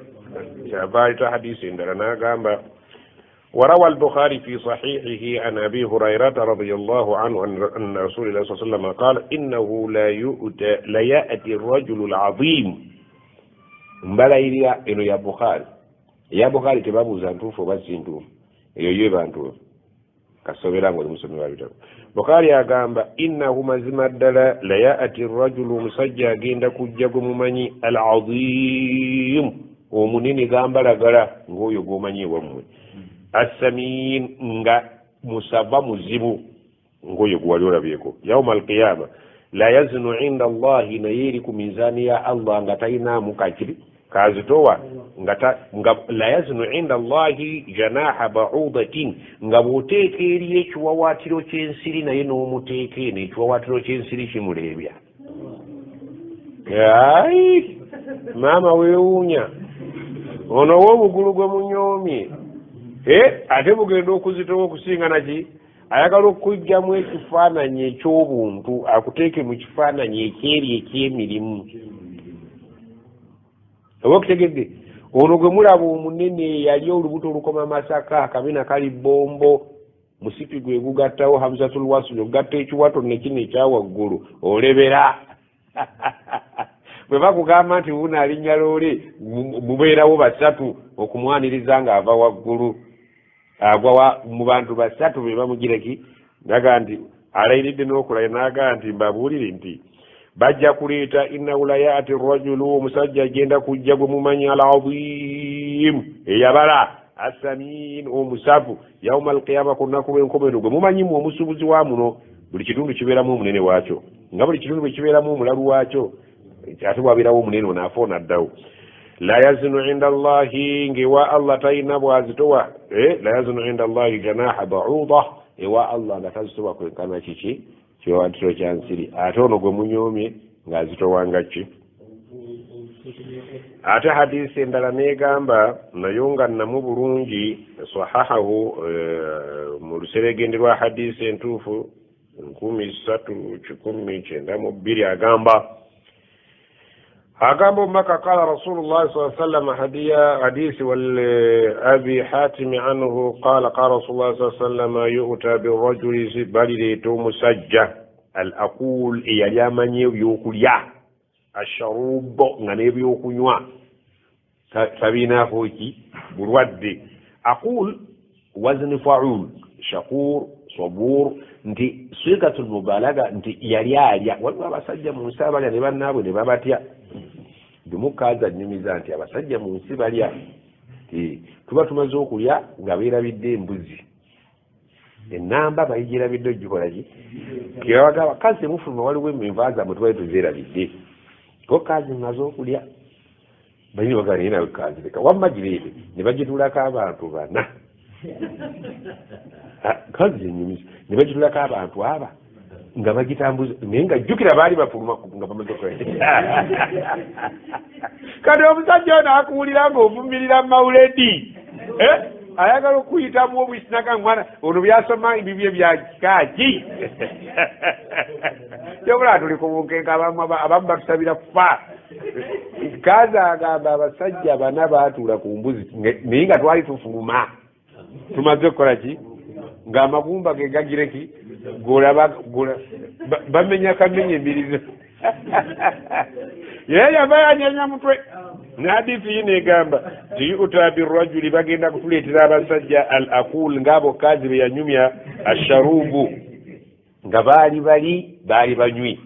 Speaker 2: kyavaayita hadisi endala n'agamba وروى البخاري في صحيحه عن أبي هريرة رضي الله عنه أن رسول الله صلى الله عليه وسلم قال إنه لا يأتي الرجل العظيم مبالا إنه يا بخاري تبابو زانتوف وبزينتوف يبانتوف كسوبرا والمسلمين وابتاو بخاري أقام إنه مزم الدلا لا يأتي الرجل مسجى جند كجب ممني العظيم ومنيني غامبلا غلا ngoyo gomanyi wamwe asamin nga musaba muzibu ngoyo gwali olabyeko yauma alqiyama la yaznu inda Allahi nayiri ku mizani ya Allah nga taina mukakiri kazitowa nga la yaznu inda Allahi janaha ba'udatin nga boteeka eri ekiwawaatiro ky'ensiri naye n'omuteeke n'ekiwawaatiro ky'ensiri kimuleebya. Ai mama weewuunya ono w'obugulu gwe munyoomye ate bugenda okuzitowa okusinga naki ayagala okujjamu ekifaananyi eky'obuntu akuteeke mu kifaananyi ekyeri eky'emirimu. Oba okutegedde ono gwe mulaba omunene yali olubuto olukoma Masaka akabina kali Bombo musipi gwe gugattawo Hamzatul Wasl ogatta ekiwato nekino ekyawaggulu olebera bwe bakugamba nti wuno alinnya loole mubeerawo basatu okumwaniriza ng'ava waggulu agwa mu bantu basatu be bamugireki naga nti alayiridde n'okulaya naga nti mbabuulire nti bajja kuleeta innahu la yaati rajulu omusajja agenda kujja gwe mumanyi al-azim eyabala asamin omusavu yauma alqiyama ku nnaku lw'enkomerero gwe mumanyimu omusuubuzi wa muno buli kitundu kibeeramu omunene waakyo nga buli kitundu bwe kibeeramu omulalu waakyo ate bwabeerawo omunene onaafa onaddawo. La yazinu inda Allahi ngewa Allah taina bwazitowa la yazinu inda Allahi janaha ba'uda ewa Allah nga tazitowa kwenkana kiki kiwawatiro kya nsiri ate ono gwe munyoomye ng'azitowanga ki. Ate hadisi endala negamba nayo nga namu bulungi sahahahu mu luseregende lwa hadisi entuufu 1392 agamba maka qala rasulullah sallallahu alaihi wasallam hadisi wal abi hatim anhu qala rasulullah sallallahu alaihi wasallam yu'ta birrajuli balileeto musajja al aqul yali amanye ebyokulya asharubo nga n'ebyokunywa sabinaako ki bulwadde aqul wazni fa'ul shakur sabur nti sigatul mubalaga nti yali alya waliwo abasajja mu nsi abalya ne bannaabwe ne babatya bimukaza nnyumiza nti abasajja mu nsi balya tuba tumaze okulya nga beerabidde embuzi ennamba bayigirabidde ogikola ki kibabagamba kazi temufuluma waliwo enva zammwe tubali tuzeerabidde ko kazi mmaze okulya balina bagana naye nawe kanzireka wamma gireete ne bagitulako abantu bana kazi yenyumiza ne bagitulako abantu aba nga bagitambuza naye nga jjukira baali bafuluma nga bamaze okola kati omusajja ono akuwulira ng'ovumirira mawuledi ayagala okuyitamu obwisinaga mwana ono byasoma ebibye bya kikaaki kyobula tuli ku bunkenke abamu batusabira fa kaza agamba abasajja bana baatuula ku mbuzi naye nga twali tufuluma tumaze okukola ki ng'amagumba ge gagireki bamenya kamenya embirizo ye yabayanyanya mutwe n'hadiisi yino egamba tiyuta birrajuli bagenda kutuleetera abasajja al aqul ng'abo kazi be yanyumya asharubu nga baali banywi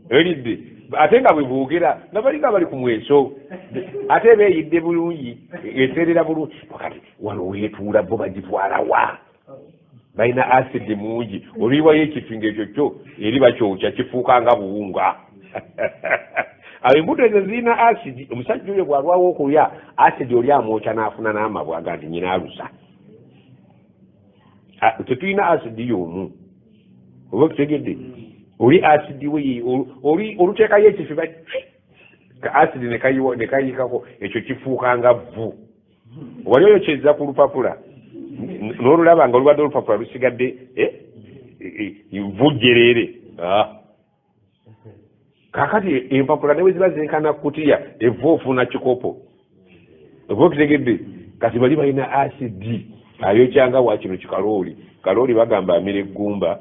Speaker 2: eridde ate nga bwe boogera nga bali ku mweso ate beeyidde bulungi eserera bulungi wakati wano weetuula bo bagitwala wa balina asidi mungi oliyiwayo ekifinga ekyo kyo eri bakyokya kifuuka nga buwunga awo embuto ezo zirina asidi omusajja oyo bwalwawo okulya asidi oli amwokya n'afuna n'amabwaga nti nyina alusa tetulina asidi y'omu oba okutegedde oli asidi we oluteekayo ekifiba asidi ne kayikako ekyo kifuuka nga vvu wali oyo kyezza ku lupapula n'olulaba nga olubadde olupapula lusigadde vujjereere kakati empapula ne bwe ziba zenkana kutiya eva ofuna kikopo oba okitegedde kati bali balina asidi ayokyanga wa kino kikalooli kalooli bagamba amira eggumba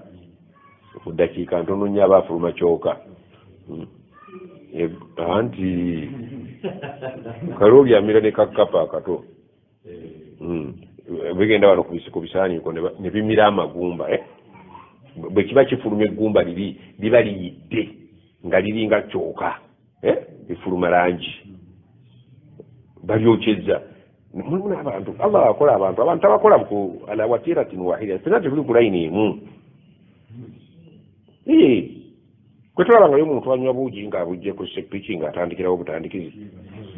Speaker 2: ku ddakiika ntono nnyo aba afuluma kyoka anti kalooli amira ne kakapa akato bigenda wano ku bisaaniko ne bimira amagumba bwe kiba kifuluma eggumba liba liyidde nga liringa kyoka lifuluma langi balyokyezza mulimu n'abantu allah akola abantu abakola ala watiratin wahida fena tetuli ku layini emu kwe tulabangayo omuntu anywa buugi ng'abujje ku sepiki ng'atandikirawo obutandikizi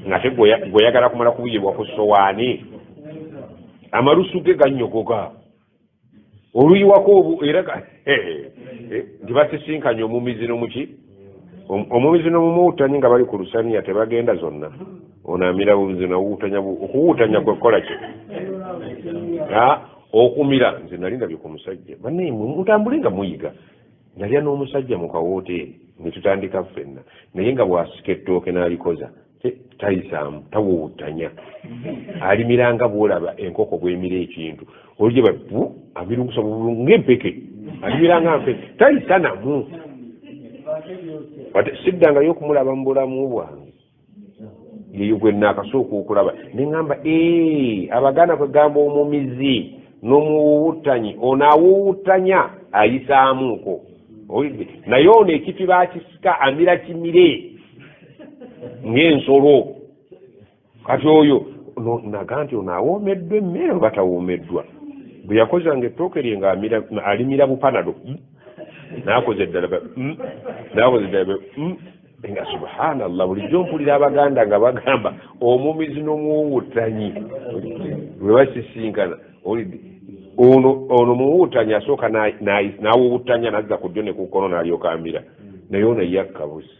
Speaker 2: ng'ate gweyagala kumala kubuyibwa ku sowaani amalusu ge gannyogoga oluyiwako era ntibasisinkanye omumizi n'omuki omumizi n'omumuwutanyi nga bali ku lusaniya tebagenda zonna onaamira bumizi nawuutanya okuwuutanya kwekola ki okumira nze nali ndabye ku musajja banne mutambule nga muyiga nalya n'omusajja mu kawooteri ne tutandika ffenna naye nga bw'asika ettooke n'alikoza tayisaamu tawuutanya alimiranga bw'olaba enkoko bw'emira ekintu olugye babu abirugusa bulungu ng'empeke alimiranga mpeke tayisanamu siddangayo okumulaba mu bulamu bwange yeyo gwe naakasooka okulaba neŋŋamba abaganda kwegamba omumizi n'omuwuutanyi onaawuutanya ayisaamuuko naye ono ekifi baakisika amira kimire ng'ensolo kati oyo naga nti onaawomeddwa emmere oba tawoomeddwa bwe yakozanga ettooke lye nga alimira bupanado naakoze eddala nga subhanallah bulijjo mpulira abaganda nga bagamba omumizi n'omuwuutanyi bwe basisinkana ono muwuutanyi asooka n'awuutanya nazza ku ddyo ne ku kkono n'alyoka amira naye ono yakka busi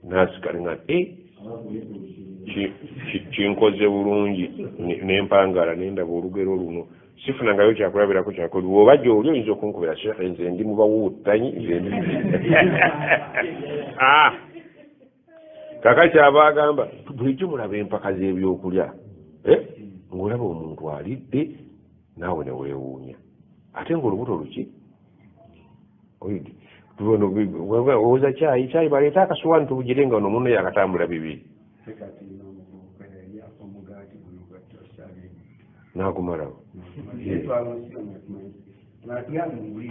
Speaker 2: nasikale nga kinkoze bulungi nempangala nendaba olugero luno sifunangayo kyakulabirako kyakoli oba gyoli oyinza okunkubira shekhe nze ndi mubawuutanyi kaka kyaba agamba bulijjo mulaba empaka z'ebyokulya ng'olaba omuntu alidde naawe ne weewuunya ate ng'olubuto luki owoza kyayi baleeta akasuwaani tubugire nga ono muno yakatambula bibiri naagumalawo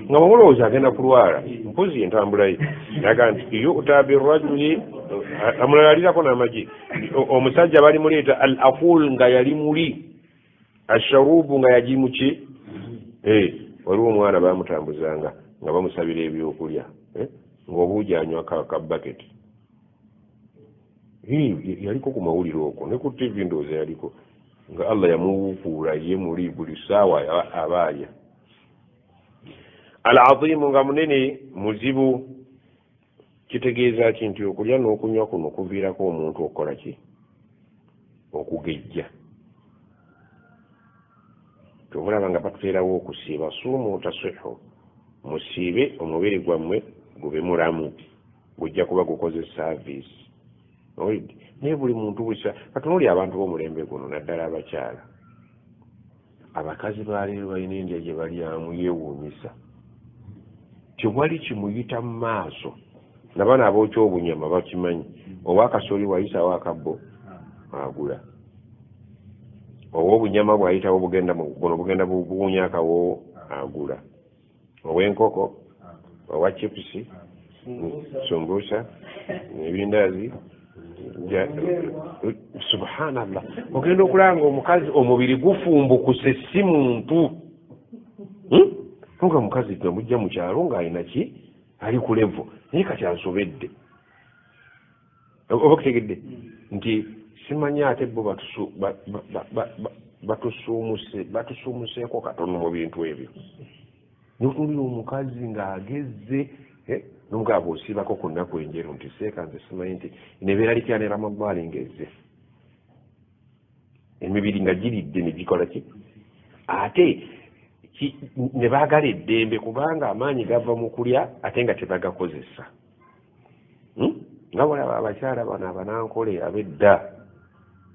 Speaker 2: nga bamulowooza agenda kulwala mpozi entambulayo naga nti yuta birrajuli amulala alirako n'amagi omusajja bali muleeta al aqul nga yali muli asharubu nga yagimuki waliwo omwana bamutambuzanga nga bamusabira ebyokulya ng'obuugi anywa ka baketi yaliko ku mawulire okwo ne ku TV ndowooza yaliko nga Allah yamuwukuula ye muli buli ssaawa abaaya. Al-azimu nga munene muzibu kitegeeza ki nti okulya n'okunywa kuno kuviirako omuntu okukola ki? Okugejja. Tomulaba nga batuteerawo okusiiba suumu tasihu, musiibe omubiri gwammwe gube mulamu, gujja kuba gukoze saaviisi. Naye buli muntu busa katunuulya abantu b'omulembe guno naddala abakyala, abakazi baleero balina endya gye balyamu yeewuunyisa, tewali kimuyita mu maaso. Nabana abookya obunyama bakimanyi, oba akasooli wayisawo akabbo agula, oba obunyama bwayitawo buno bugenda buwunya akawo agula, ow'enkoko, owa chipusi, sumbusa n'ebindaazi. Subhanallah, ogenda okulanga omukazi omubiri gufumbukuse si muntu. Nga omukazi twemujja mu kyalo ng'alina ki ali ku levo naye kati ansobedde. Oba okutegedde nti simanyi ate bo batusuumuseeko katono mu bintu ebyo. N'otunuulira omukazi ng'agezze n'omugabo osiibako ku nnaku enjeru nti seeka nze simanyi nti nebeera litya ne Ramadhaani ngezze, emibiri nga giridde ne gikola ki ate ne baagala eddembe kubanga amaanyi gava mu kulya ate nga tebagakozesa. Nga bolaba abakyala bano abanankole ab'edda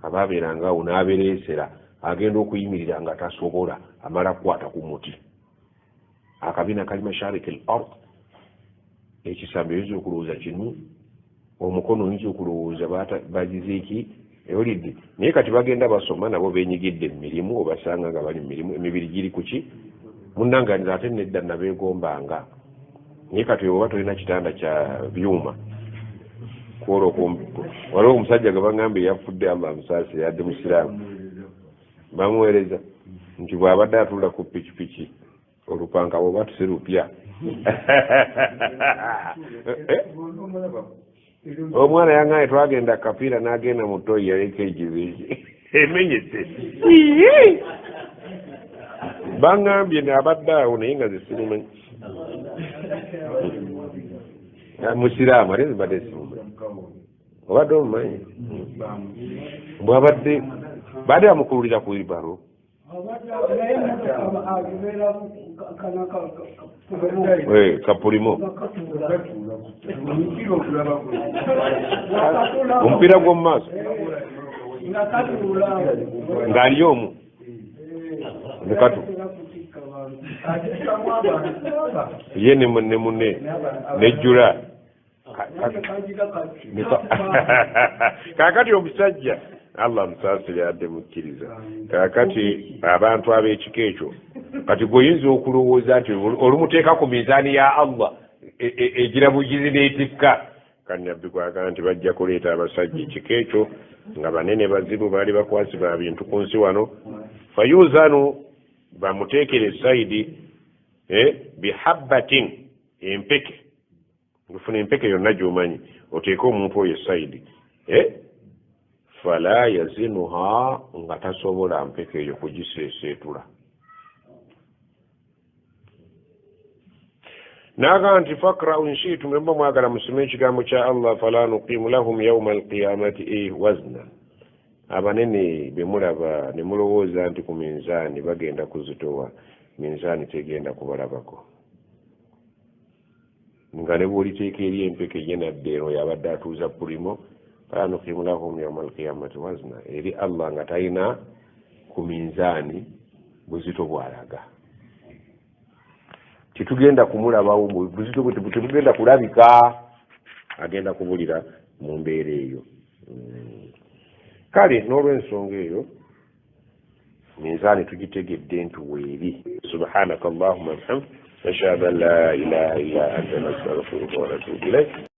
Speaker 2: abaabeerangaawo n'abereesera agenda okuyimirira nga tasobola amala kukwata ku muti akabina kali mashariki al-ard, ekisambi oyinza okulowooza kinu, omukono oyinza okulowooza bagize eki ewulidde. Naye kati bagenda basoma nabo benyigidde mu mirimu, obasanga nga bali mu mirimu, emibiri giri ku ki munnanganiza ate nedda nabeegombanga. Naye kati oba tolina kitanda kya byuma waliwo omusajja gwe bagambye yafudde amba musaasi yadde musiraamu, bamuweereza nti bw'abadde atula ku pikipiki olupanka bwoba tuserupya omwana yangaye twagenda kapiira n'agenda mu toyi yaleka ekiziiki emenyese bangambye abadde awo naye nga zisirimanyi musiraamu ate zibadde simumanyi obadde omumanyi bwabadde badde bamukululira ku wilbaro kapulimo omupiira gw'omu maaso ng'ali omu mukatu ye ne munne nejjula kaakati omusajja Allah musaasire adde mukkiriza. Kaakati abantu ab'ekika ekyo kati gweoyinza okulowooza nti olumuteeka ku mizaani ya Allah egira bugizi n'etikka. Kannabbi gwagamba nti bajja kuleeta abasajja ekika ekyo nga banene bazibu baali bakwasibwa bintu ku nsi wano, fayuzanu bamuteekere esaidi bihabbatin empeke, ngufuna empeke yonna gy'omanyi oteeke omuntu oyo esaidi fala yazinuha nga tasobola mpeke eyo kugiseeseetula. Naga nti fakra'u in shi'tum mba mwagala musome ekigambo kya Allah fala nuqimu lahum yawma alqiyamati wazna. Abanene bemulaba ne mulowooza nti ku minzaani bagenda kuzitowa, minzaani tegenda kubalabako. Nga ne bw'oliteeka eri empeke ye nadde oyo abadde atuuza pulimo fala nuqimu lahum yawma alqiyamati wazna, eri Allah nga talina ku minzaani buzito bw'alaga. Titugenda kumulabawo buzito bwe tebugenda kulabika, agenda kubulira mu mbeera eyo. Kale n'olw'ensonga eyo minzaani tugitegedde nti weeri. Subhanaka Allahumma bihamdika ashhadu an la ilaha illa anta nastaghfiruka wa natubu ilayk.